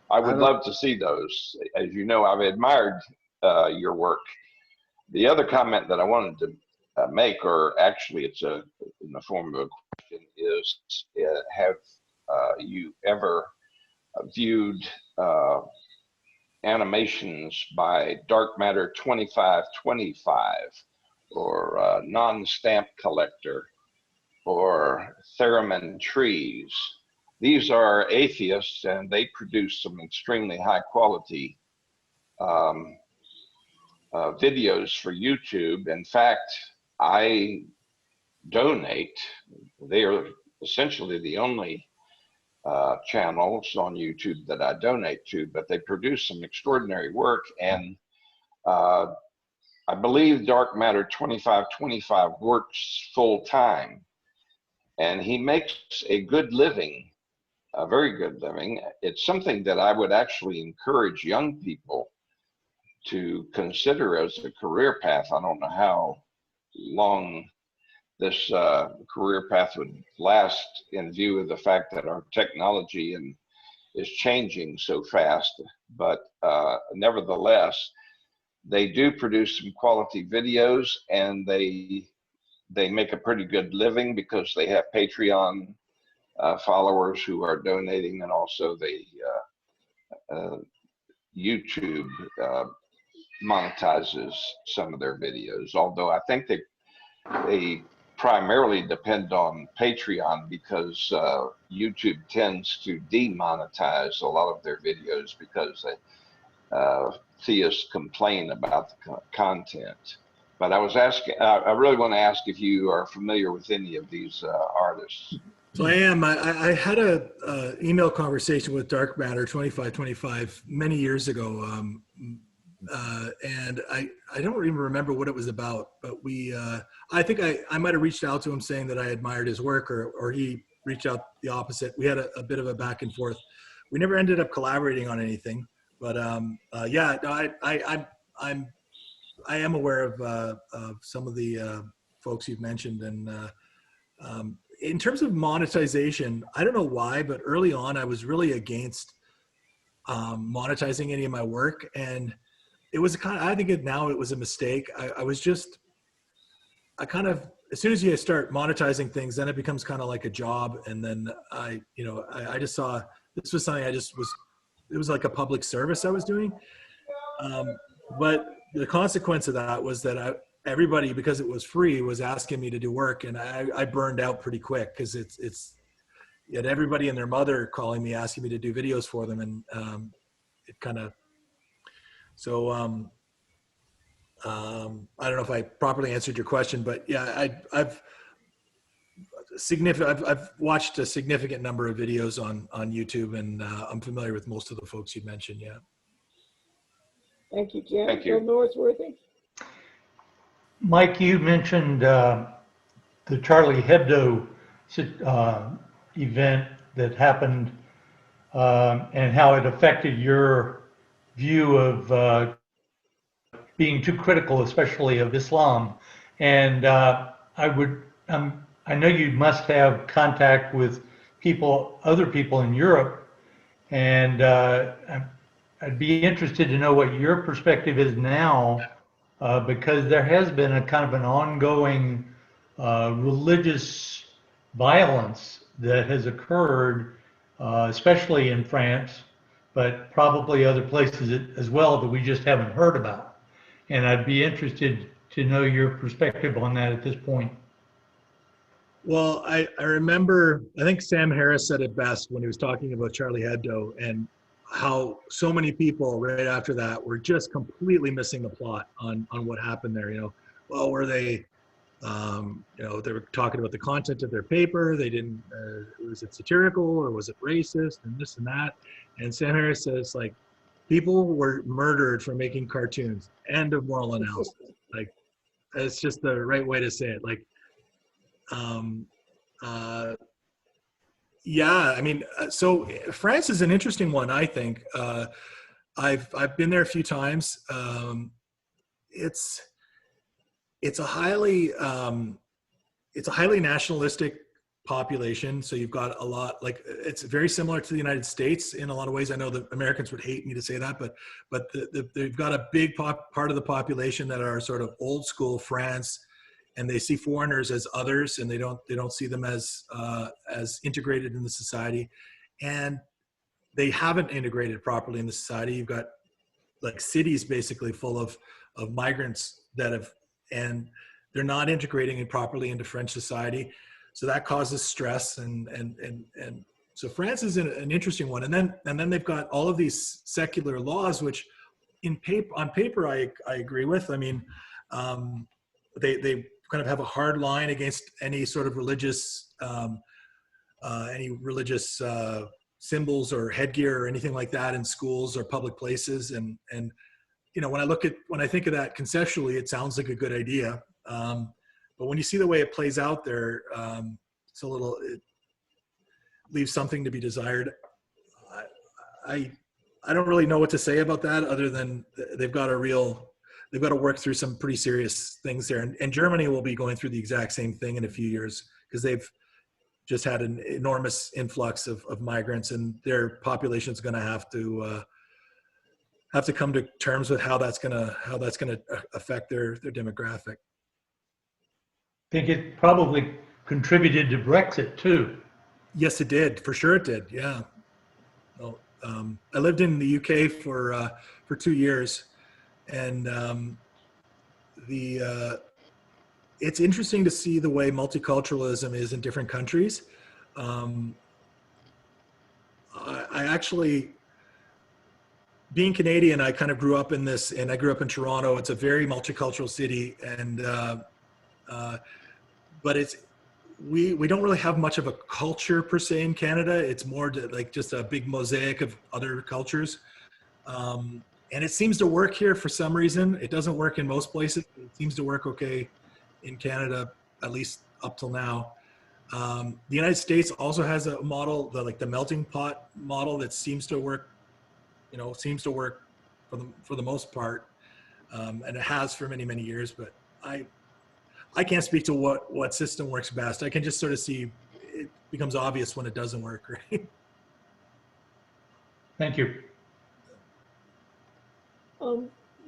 I would love to see those. As you know, I've admired your work. The other comment that I wanted to make, or actually it's in the form of a question, is have you ever viewed animations by Dark Matter 2525 or Non-Stamp Collector or Theremin Trees? These are atheists, and they produce some extremely high quality videos for YouTube. In fact, I donate. They are essentially the only channels on YouTube that I donate to, but they produce some extraordinary work. And I believe Dark Matter 2525 works full time, and he makes a good living, a very good living. It's something that I would actually encourage young people to consider as a career path. I don't know how long this career path would last in view of the fact that our technology is changing so fast, but nevertheless, they do produce some quality videos, and they make a pretty good living because they have Patreon followers who are donating, and also they YouTube monetizes some of their videos, although I think they primarily depend on Patreon because YouTube tends to demonetize a lot of their videos because theists complain about the content. But I was asking, I really want to ask if you are familiar with any of these artists. So I am. I had a email conversation with Dark Matter 2525 many years ago, and I don't even remember what it was about. But I think I might have reached out to him saying that I admired his work, or he reached out the opposite. We had a bit of a back and forth. We never ended up collaborating on anything. But yeah, no, I am aware of some of the folks you've mentioned, and in terms of monetization, I don't know why, but early on I was really against monetizing any of my work, and it was I think now it was a mistake. I kind of, as soon as you start monetizing things, then it becomes kind of like a job, and then I just saw this was something it was like a public service I was doing. But the consequence of that was that everybody, because it was free, was asking me to do work, and I burned out pretty quick, because you had everybody and their mother calling me, asking me to do videos for them, and it kind of, so I don't know if I properly answered your question, but yeah, I've watched a significant number of videos on YouTube, and I'm familiar with most of the folks you mentioned. Yeah. Thank you, Jim. Thank you. Bill Norsworthy. Mike, you mentioned the Charlie Hebdo event that happened and how it affected your view of being too critical, especially of Islam. And I know you must have contact with other people in Europe, and I'd be interested to know what your perspective is now, because there has been a kind of an ongoing religious violence that has occurred, especially in France, but probably other places as well that we just haven't heard about. And I'd be interested to know your perspective on that at this point. Well, I remember, I think Sam Harris said it best when he was talking about Charlie Hebdo, and how so many people right after that were just completely missing the plot on what happened there. Well, were they, they were talking about the content of their paper. They didn't, was it satirical or was it racist and this and that? And Sam Harris says, like, people were murdered for making cartoons. End of moral analysis. Like, it's just the right way to say it. Like, yeah, I mean, so France is an interesting one, I think. I've been there a few times. It's a highly nationalistic population. So you've got a lot, like, it's very similar to the United States in a lot of ways. I know the Americans would hate me to say that, but they've got a big part of the population that are sort of old school France, and they see foreigners as others, and they don't see them as integrated in the society, and they haven't integrated properly in the society. You've got like cities basically full of migrants and they're not integrating it properly into French society, so that causes stress, and so France is an interesting one. And then they've got all of these secular laws, which on paper I agree with. I mean, they kind of have a hard line against any sort of religious symbols or headgear or anything like that in schools or public places. And when I think of that conceptually, it sounds like a good idea. But when you see the way it plays out there, it leaves something to be desired. I don't really know what to say about that, other than they've got to work through some pretty serious things there. And Germany will be going through the exact same thing in a few years, because they've just had an enormous influx of migrants, and their population is going to have to come to terms with how that's going to affect their demographic. I think it probably contributed to Brexit too. Yes, it did. For sure it did. Yeah. Well, I lived in the UK for 2 years, and it's interesting to see the way multiculturalism is in different countries. I actually being Canadian, I kind of grew up in this, and I grew up in Toronto. It's a very multicultural city, and but we don't really have much of a culture per se in Canada. It's more like just a big mosaic of other cultures. And it seems to work here for some reason. It doesn't work in most places. It seems to work okay in Canada, at least up till now. The United States also has a model, like the melting pot model, that seems to work, seems to work for the most part. And it has for many, many years, but I can't speak to what system works best. I can just sort of see it becomes obvious when it doesn't work, right? Thank you.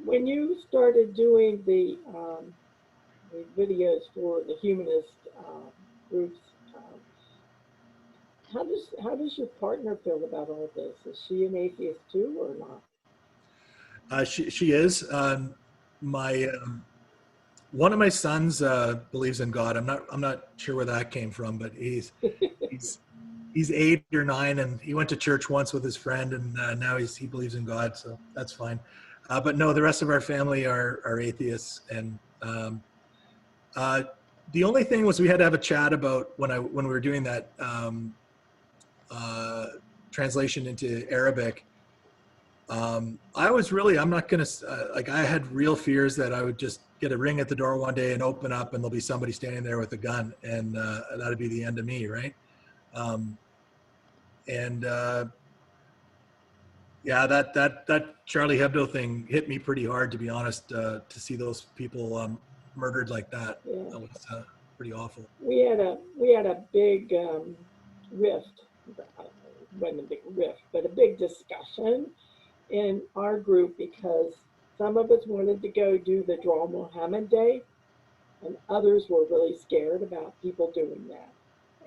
When you started doing the videos for the humanist groups, how does your partner feel about all this? Is she an atheist too, or not? She is. One of my sons believes in God. I'm not sure where that came from, but he's 8 or 9, and he went to church once with his friend, and now he believes in God, so that's fine. But no, the rest of our family are atheists, and the only thing was we had to have a chat about when we were doing that translation into Arabic. I'm not gonna like, I had real fears that I would just get a ring at the door one day and open up and there'll be somebody standing there with a gun, and that'd be the end of me, right? Yeah, that Charlie Hebdo thing hit me pretty hard, to be honest, to see those people murdered like that. Yeah. That was pretty awful. We had a big rift, wasn't a big rift, but a big discussion in our group, because some of us wanted to go do the Draw Muhammad Day, and others were really scared about people doing that.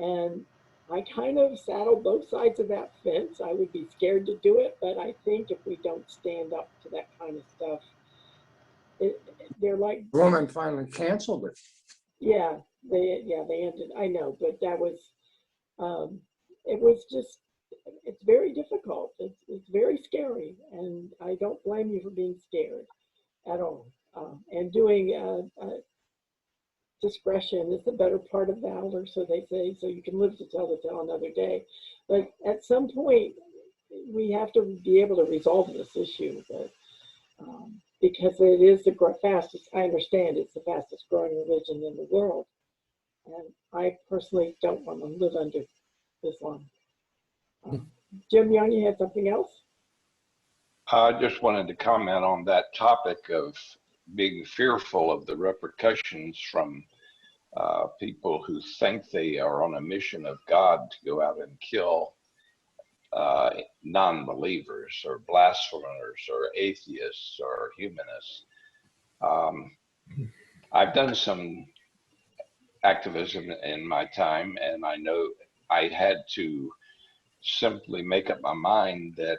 And I kind of saddled both sides of that fence. I would be scared to do it, but I think if we don't stand up to that kind of stuff, they're like... Woman finally canceled it. Yeah, they ended, I know, but that was, it was just, it's very difficult. It's very scary, and I don't blame you for being scared at all. And doing discretion is the better part of valor, so they say, so you can live to tell the tale another day. But at some point, we have to be able to resolve this issue, but, because it is the fastest, I understand it's the fastest growing religion in the world. And I personally don't want to live under Islam. Jim Young, you had something else? I just wanted to comment on that topic of being fearful of the repercussions from people who think they are on a mission of God to go out and kill non-believers or blasphemers or atheists or humanists. I've done some activism in my time, and I know I had to simply make up my mind that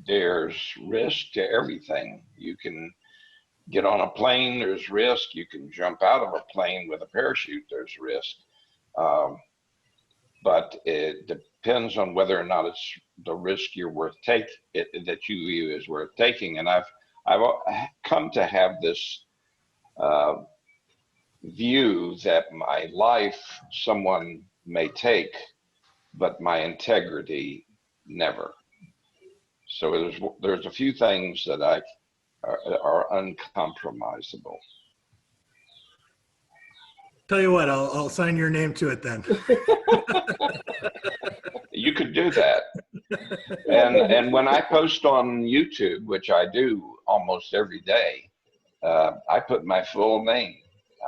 there's risk to everything. You can get on a plane, there's risk. You can jump out of a plane with a parachute, there's risk. But it depends on whether or not it's the risk you're worth taking, that you view as worth taking. And I've come to have this view that my life someone may take, but my integrity never. So there's a few things that are uncompromisable. Tell you what, I'll sign your name to it then. You could do that. And when I post on YouTube, which I do almost every day, I put my full name.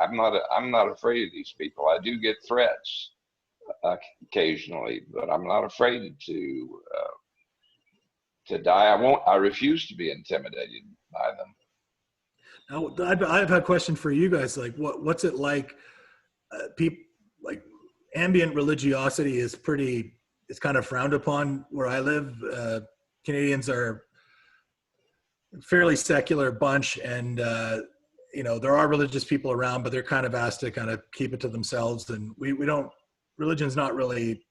I'm not afraid of these people. I do get threats occasionally, but I'm not afraid to die. I refuse to be intimidated by them. Now, I've had a question for you guys. Like, what's it like? People, like, ambient religiosity is it's kind of frowned upon where I live. Canadians are a fairly secular bunch, and there are religious people around, but they're kind of asked to kind of keep it to themselves. And we don't. Religion's not really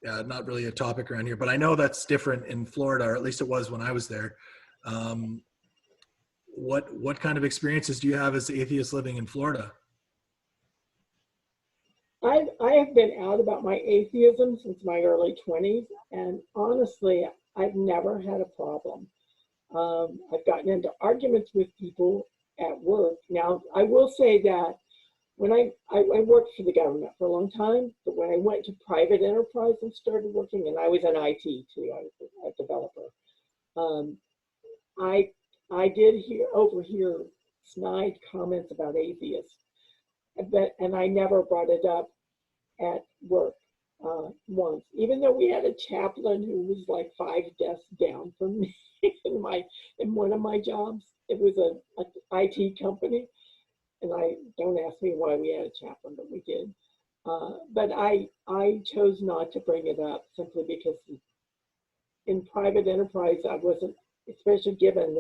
not really a topic around here, but I know that's different in Florida, or at least it was when I was there. What kind of experiences do you have as atheists living in Florida? I have been out about my atheism since my early 20s, and honestly, I've never had a problem. I've gotten into arguments with people at work. Now, I will say that when I worked for the government for a long time, but when I went to private enterprise and started working, and I was in IT too, I was a developer, I did overhear snide comments about atheists, and I never brought it up at work once, even though we had a chaplain who was like 5 desks down from me in one of my jobs. It was an IT company, and don't ask me why we had a chaplain, but we did. But I chose not to bring it up simply because in private enterprise, I wasn't, especially given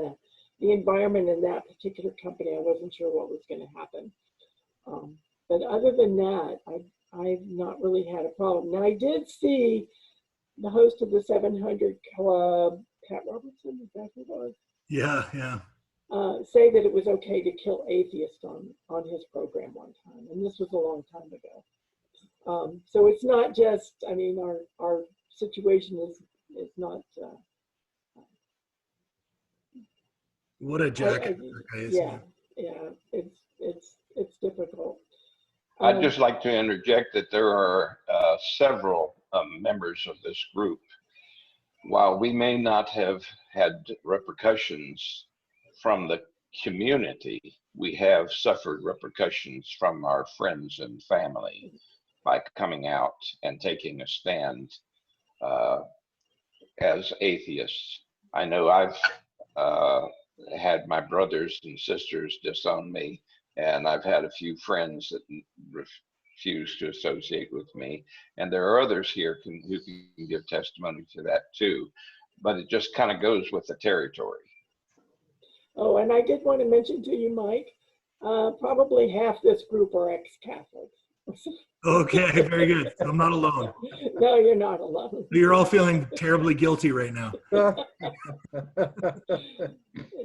the environment in that particular company, I wasn't sure what was going to happen. But other than that, I've not really had a problem. Now, I did see the host of the 700 Club, Pat Robertson, is that who it was? Yeah. Say that it was okay to kill atheists on his program one time, and this was a long time ago. So it's not just, I mean, our situation is not. What a jacket. Yeah, it's difficult. I'd just like to interject that there are several members of this group. While we may not have had repercussions from the community, we have suffered repercussions from our friends and family by coming out and taking a stand as atheists. I know I've had my brothers and sisters disown me, and I've had a few friends that refuse to associate with me, and there are others here who can give testimony to that too, but it just kind of goes with the territory. Oh, and I did want to mention to you, Mike, probably half this group are ex-Catholics. Okay, very good. I'm not alone. No, you're not alone. You're all feeling terribly guilty right now.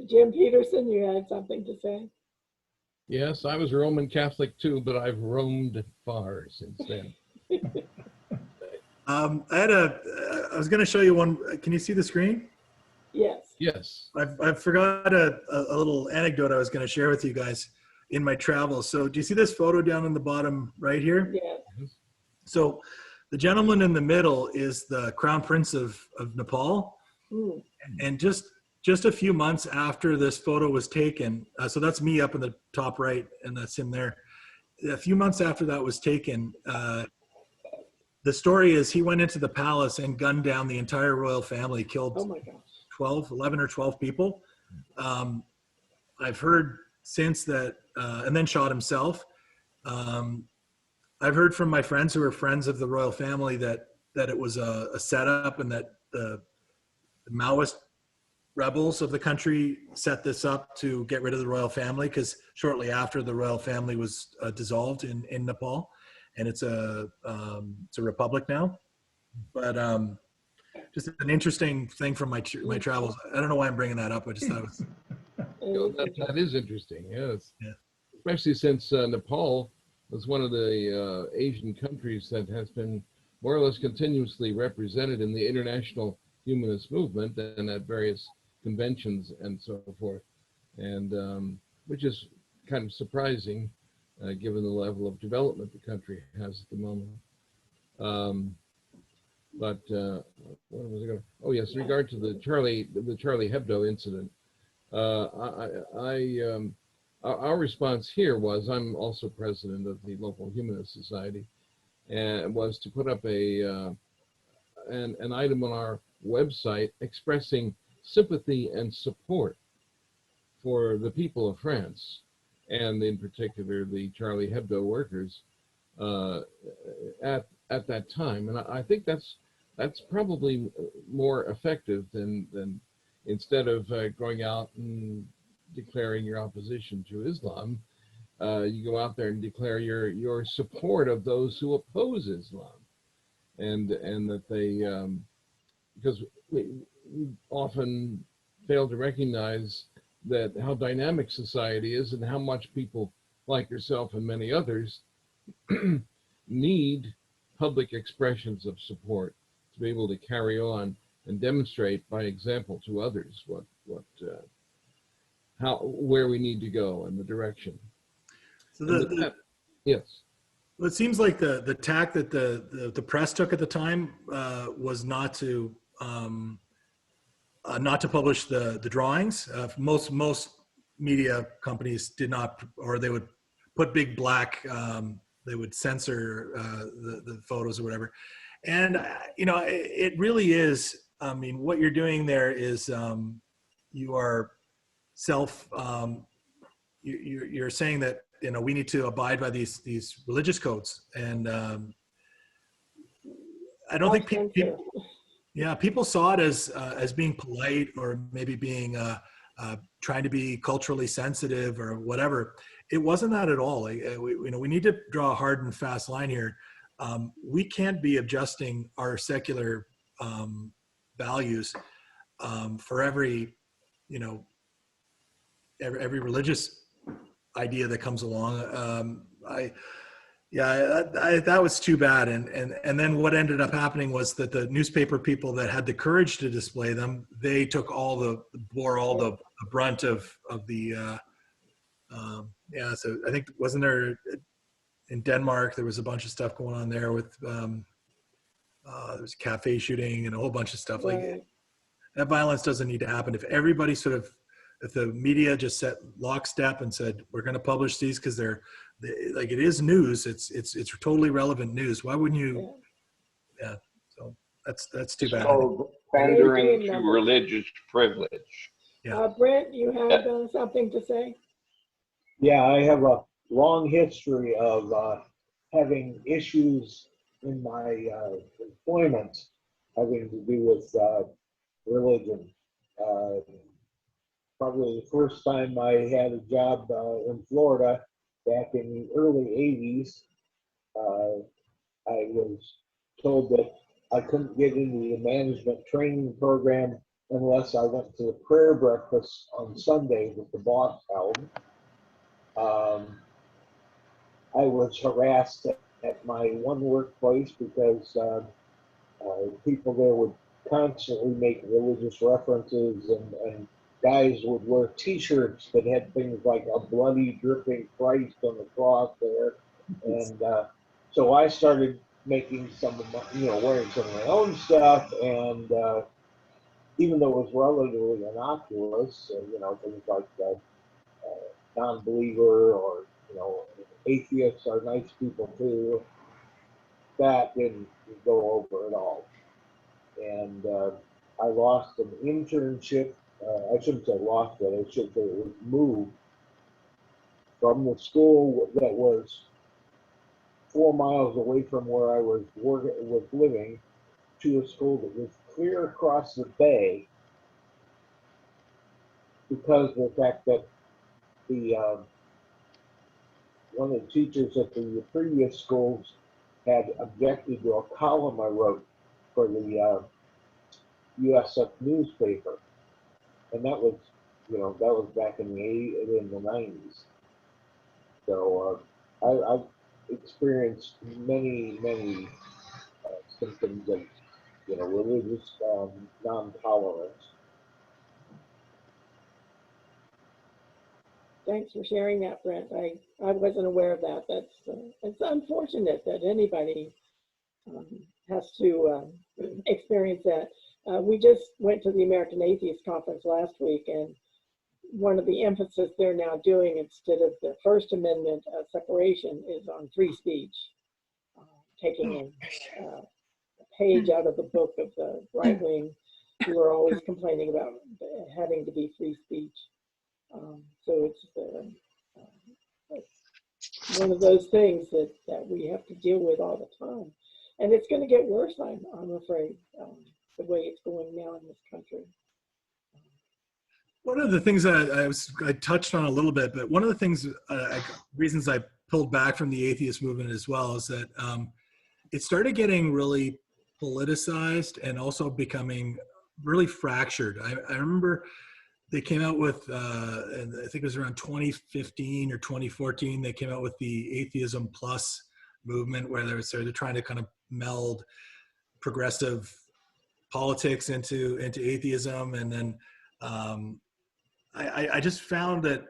Jim Peterson, you had something to say? Yes, I was Roman Catholic too, but I've roamed far since then. I was going to show you one. Can you see the screen? Yes. Yes. I forgot a little anecdote I was going to share with you guys in my travels. So do you see this photo down in the bottom right here? Yes. So the gentleman in the middle is the Crown Prince of Nepal. Mm. And just a few months after this photo was taken, so that's me up in the top right, and that's him there. A few months after that was taken, the story is he went into the palace and gunned down the entire royal family, killed Oh my gosh. 11 or 12 people. I've heard since that, and then shot himself. I've heard from my friends who are friends of the royal family that it was a setup, and that the Maoist rebels of the country set this up to get rid of the royal family, because shortly after, the royal family was dissolved in Nepal, and it's a republic now. But just an interesting thing from my travels. I don't know why I'm bringing that up. I just thought it was. That is interesting, yes. Yeah. Especially since Nepal was one of the Asian countries that has been more or less continuously represented in the international humanist movement and at various conventions and so forth, and which is kind of surprising given the level of development the country has at the moment. But what was I going to? Oh yes, in regard to the Charlie Hebdo incident, our response here was, I'm also president of the local humanist society, and was to put up an item on our website expressing sympathy and support for the people of France, and in particular the Charlie Hebdo workers at that time. And I think that's probably more effective than instead of going out and declaring your opposition to Islam, you go out there and declare your support of those who oppose Islam. and that they because we often fail to recognize that how dynamic society is and how much people like yourself and many others need public expressions of support to be able to carry on and demonstrate by example to others where we need to go and the direction. So Yes. well, it seems like the tack that the press took at the time was not to publish the drawings. Most media companies did not, or they would put big black. They would censor the photos or whatever. And you know, it really is. I mean, what you're doing there is you are you're saying that, you know, we need to abide by these religious codes, and I don't think people saw it as being polite, or maybe being trying to be culturally sensitive or whatever. It wasn't that at all. We need to draw a hard and fast line here. We can't be adjusting our secular values for every religious idea that comes along. That was too bad. And then what ended up happening was that the newspaper people that had the courage to display them, they bore all the brunt of the, so I think, wasn't there in Denmark, there was a bunch of stuff going on there with, there was a cafe shooting and a whole bunch of stuff. Like that violence doesn't need to happen. If everybody if the media just set lockstep and said, we're going to publish these because they're like, it is news. It's totally relevant news. Why wouldn't you? Yeah. So that's too bad. So pandering to religious privilege. Yeah. Brent, you have something to say? Yeah, I have a long history of having issues in my employment having to do with religion. Probably the first time I had a job in Florida back in the early 80s, I was told that I couldn't get into the management training program unless I went to the prayer breakfast on Sunday that the boss held. I was harassed at my one workplace because people there would constantly make religious references, and guys would wear T-shirts that had things like a bloody, dripping Christ on the cross there, and so I started making some of my, wearing some of my own stuff, and even though it was relatively innocuous, things like non-believer or atheists are nice people too, that didn't go over at all, and I lost an internship. I shouldn't say lost it, I should say it was moved from the school that was 4 miles away from where I was living to a school that was clear across the bay, because of the fact that the one of the teachers at the previous schools had objected to a column I wrote for the USF newspaper. And that was, that was back in the 90s. So I've experienced many symptoms of, religious non-tolerance. Thanks for sharing that, Brent. I wasn't aware of that. It's unfortunate that anybody has to experience that. We just went to the American Atheist Conference last week, and one of the emphasis they're now doing, instead of the First Amendment separation, is on free speech, taking a page out of the book of the right wing, who are always complaining about having to be free speech. So it's one of those things that we have to deal with all the time, and it's going to get worse. I'm afraid, the way it's going now in this country. One of the things that I touched on a little bit, but one of the things, reasons I pulled back from the atheist movement as well, is that it started getting really politicized and also becoming really fractured. I remember they came out with, and I think it was around 2015 or 2014, they came out with the Atheism Plus movement, where they're trying to kind of meld progressive politics into atheism. And then I just found that,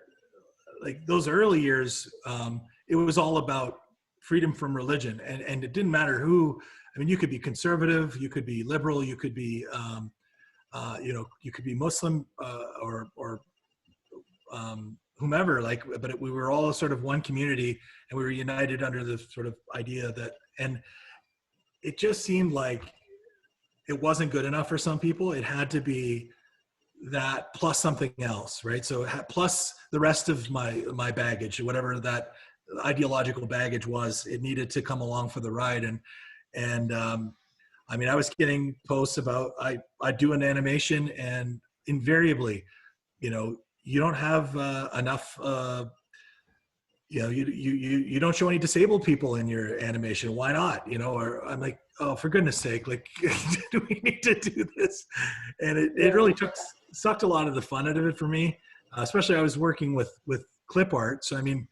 like, those early years, it was all about freedom from religion, and it didn't matter who. I mean, you could be conservative, you could be liberal, you could be you could be Muslim, or whomever, like, but we were all sort of one community, and we were united under the sort of idea that, and it just seemed like it wasn't good enough for some people. It had to be that plus something else, right? So plus the rest of my baggage, whatever that ideological baggage was, it needed to come along for the ride. And I mean, I was getting posts about, I do an animation, and invariably, you don't have enough, you don't show any disabled people in your animation. Why not? Or I'm like, oh, for goodness sake, like, do we need to do this? And it really sucked a lot of the fun out of it for me. Especially I was working with clip art. So, I mean,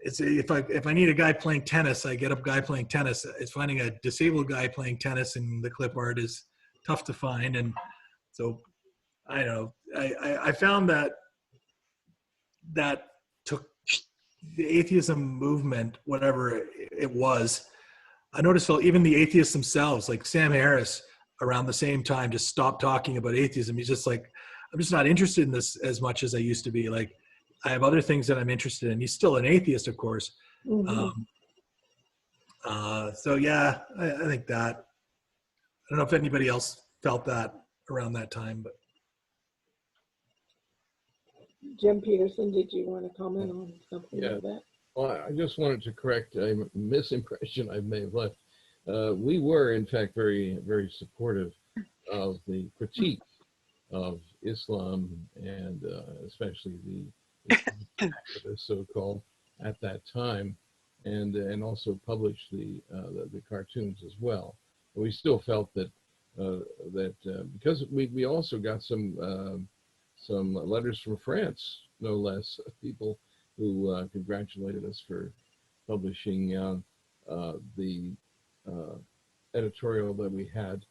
if I need a guy playing tennis, I get a guy playing tennis. It's finding a disabled guy playing tennis in the clip art is tough to find. And so I don't know, I found that took the atheism movement, whatever it was. I noticed even the atheists themselves, like Sam Harris, around the same time, just stopped talking about atheism. He's just like, I'm just not interested in this as much as I used to be. Like, I have other things that I'm interested in. He's still an atheist, of course. Mm-hmm. So yeah, I think that. I don't know if anybody else felt that around that time, but. Jim Peterson, did you want to comment on something like that? Well, I just wanted to correct a misimpression I may have left. We were, in fact, very, very supportive of the critique of Islam, and especially the activists, so-called, at that time, and also published the cartoons as well. But we still felt that because we also got some letters from France, no less, people who congratulated us for publishing the editorial that we had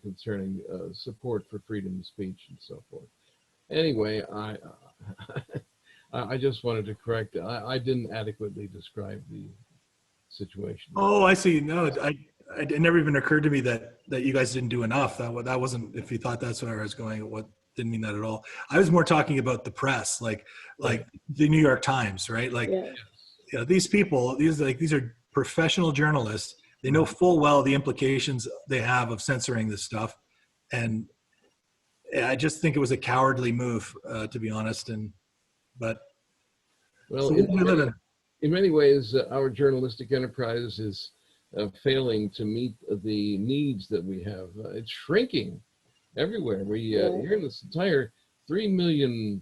concerning support for freedom of speech and so forth. Anyway, I just wanted to correct. I didn't adequately describe the situation. Oh, I see. No, it never even occurred to me that you guys didn't do enough. That wasn't. If you thought that's where I was going, didn't mean that at all. I was more talking about the press, like the New York Times, right? Like, these people, these are professional journalists. They know full well the implications they have of censoring this stuff, and I just think it was a cowardly move, to be honest. But well, so in many ways, our journalistic enterprise is failing to meet the needs that we have. It's shrinking everywhere. Here in this entire 3 million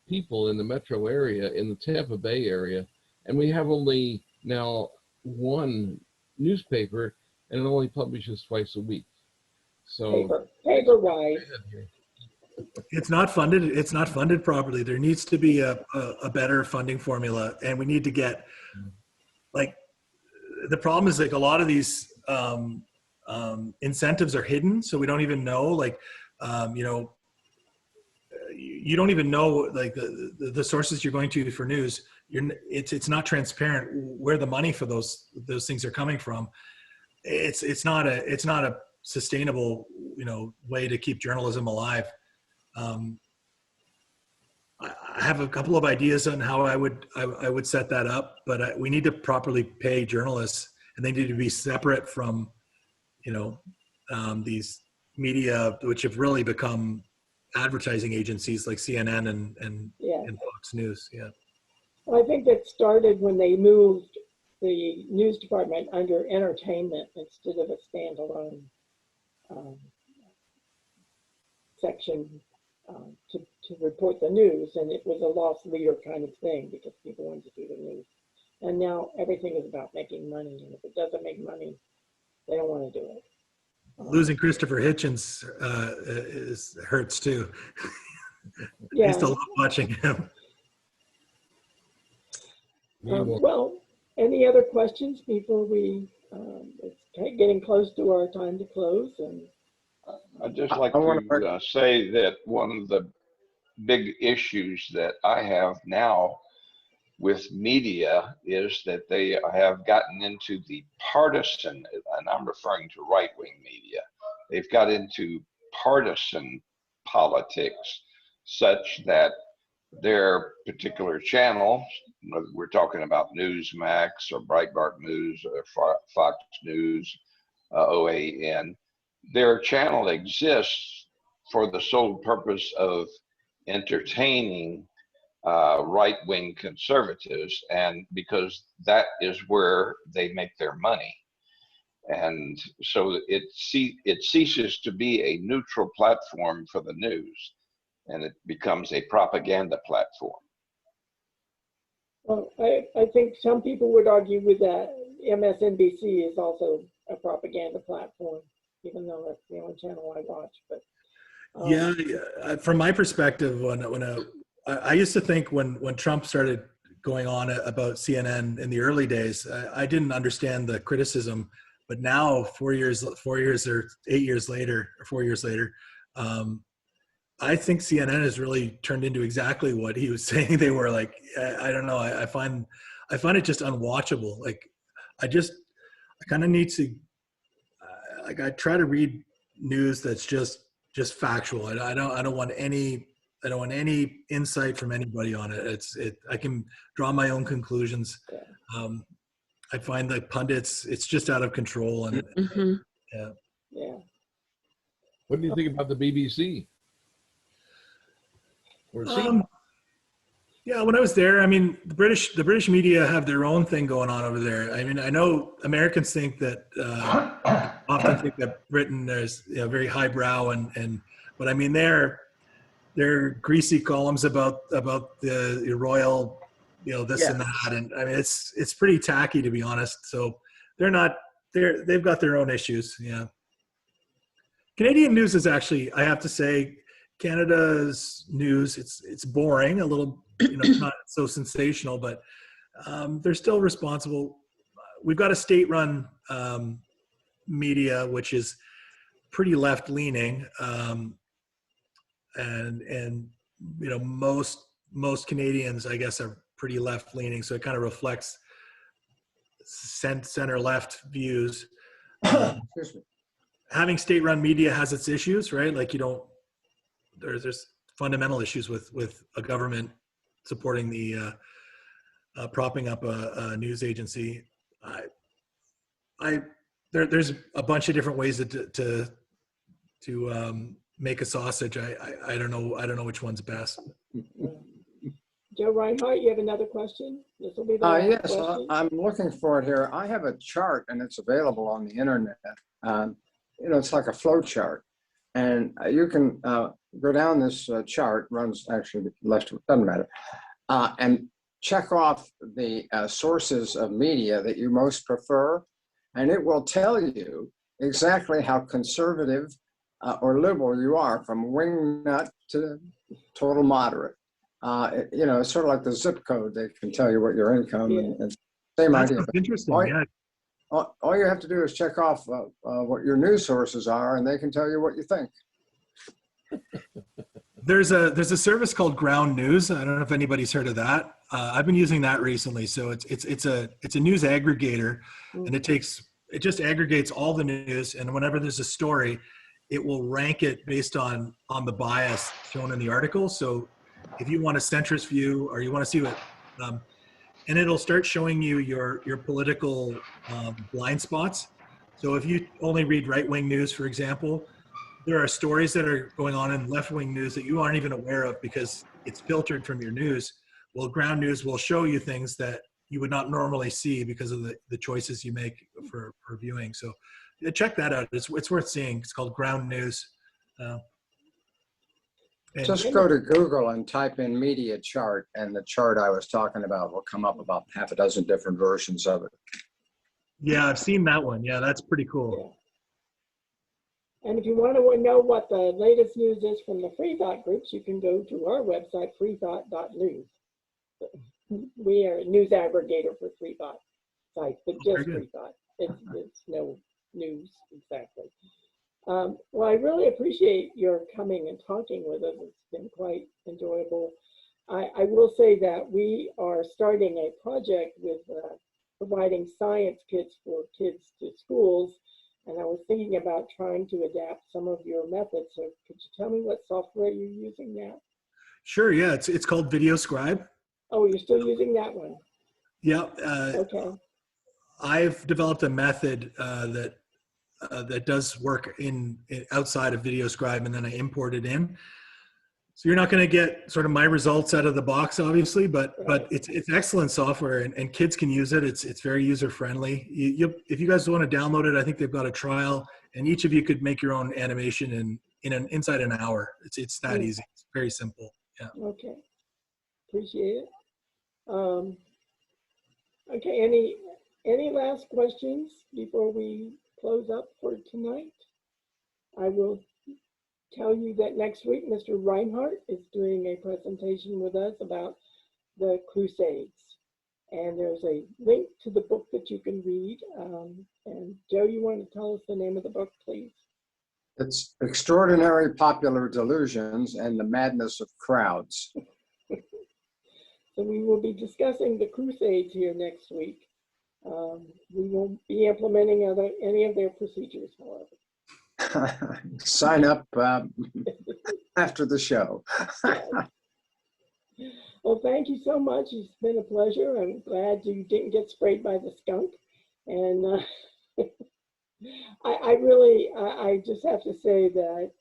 people in the metro area, in the Tampa Bay area, and we have only now one newspaper, and it only publishes twice a week. So paper-wise. It's not funded. It's not funded properly. There needs to be a better funding formula, and we need to get, like, the problem is, like, a lot of these incentives are hidden, so we don't even know, like, you don't even know, like, the sources you're going to for news. It's not transparent where the money for those things are coming from. It's not a sustainable, way to keep journalism alive. I have a couple of ideas on how I would set that up, but we need to properly pay journalists, and they need to be separate from, these media, which have really become advertising agencies like CNN and Fox News. Yeah. Well, I think that started when they moved the news department under entertainment instead of a standalone section to report the news, and it was a lost leader kind of thing because people wanted to do the news. And now everything is about making money, and if it doesn't make money, they don't want to do it. Losing Christopher Hitchens hurts too. I Yeah. used to love watching him. Well, any other questions before we, it's getting close to our time to close, and I'd just like I want to say that one of the big issues that I have now with media is that they have gotten into the partisan, and I'm referring to right-wing media. They've got into partisan politics such that their particular channel, whether we're talking about Newsmax or Breitbart News or Fox News, OAN, their channel exists for the sole purpose of entertaining right-wing conservatives, and because that is where they make their money. And so it ceases to be a neutral platform for the news, and it becomes a propaganda platform. well, I think some people would argue with that MSNBC is also a propaganda platform, even though that's the only channel I watch. But Yeah, from my perspective, I used to think when Trump started going on about CNN in the early days, I didn't understand the criticism. But now, 4 years or 8 years later, or 4 years later, I think CNN has really turned into exactly what he was saying they were. Like, I don't know. I find it just unwatchable. Like, I kind of need to, like, I try to read news that's just factual. I don't want any insight from anybody on it. I can draw my own conclusions. I find the pundits, it's just out of control. And yeah. What do you think about the BBC? Yeah, when I was there, I mean, the British media have their own thing going on over there. I mean, I know Americans think that often think that Britain is very highbrow but I mean they're greasy columns about the royal, this and that, and I mean it's pretty tacky, to be honest. So they've got their own issues. Yeah. Canadian news is actually, I have to say, Canada's news, it's boring, a little, not so sensational, but they're still responsible. We've got a state-run media, which is pretty left-leaning, and most Canadians, I guess, are pretty left-leaning, so it kind of reflects center-left views. Having state-run media has its issues, right? Like there's fundamental issues with a government supporting the propping up a news agency. There's a bunch of different ways to make a sausage. I don't know which one's best. Joe Reinhardt, you have another question? This will be the last yes, question. I'm looking for it here. I have a chart, and it's available on the internet. It's like a flow chart, and you can go down this chart, runs actually left, doesn't matter, and check off the sources of media that you most prefer, and it will tell you exactly how conservative or liberal you are, from wingnut to total moderate. It's sort of like the zip code. They can tell you what your income and same That's idea. Interesting. All you have to do is check off what your news sources are, and they can tell you what you think. There's a service called Ground News. I don't know if anybody's heard of that. I've been using that recently. So it's a news aggregator, and it just aggregates all the news, and whenever there's a story, it will rank it based on the bias shown in the article. So if you want a centrist view, or you want to see what, and it'll start showing you your political blind spots. So if you only read right-wing news, for example, there are stories that are going on in left-wing news that you aren't even aware of because it's filtered from your news. Well, Ground News will show you things that you would not normally see because of the choices you make for viewing. So check that out. It's worth seeing. It's called Ground News. Just go to Google and type in media chart, and the chart I was talking about will come up, about half a dozen different versions of it. Yeah, I've seen that one. Yeah, that's pretty cool. And if you want to know what the latest news is from the Free Thought groups, you can go to our website, freethought.news. We are a news aggregator for Free Thought sites, but just Free Thought. It's no news exactly. Well, I really appreciate your coming and talking with us. It's been quite enjoyable. I will say that we are starting a project with providing science kits for kids to schools. And I was thinking about trying to adapt some of your methods. So could you tell me what software you're using now? Sure, yeah, it's called VideoScribe. Oh, you're still using that one? Yeah. Okay. I've developed a method that does work in outside of VideoScribe, and then I import it in. So you're not going to get sort of my results out of the box, obviously, but it's excellent software, and kids can use it. It's very user friendly. If you guys want to download it, I think they've got a trial, and each of you could make your own animation inside an hour. It's that easy. It's very simple. Yeah. Okay. Appreciate it. Okay. Any last questions before we close up for tonight? I will tell you that next week, Mr. Reinhardt is doing a presentation with us about the Crusades. And there's a link to the book that you can read. And Joe, you want to tell us the name of the book, please? It's Extraordinary Popular Delusions and the Madness of Crowds. So we will be discussing the Crusades here next week. We won't be implementing any of their procedures, however. Sign up after the show. Well, thank you so much. It's been a pleasure. I'm glad you didn't get sprayed by the skunk. And I just have to say that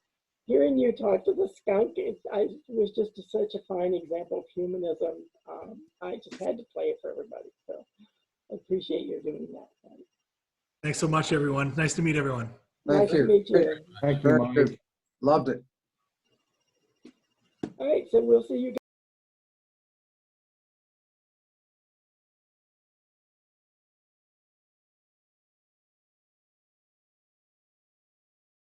hearing you talk to the skunk, it was just such a fine example of humanism. I just had to play it for everybody. So I appreciate you doing that. Thanks so much, everyone. Nice to meet everyone. Thank Nice to meet you. Thank you, Mike. Loved it. All right, so we'll see you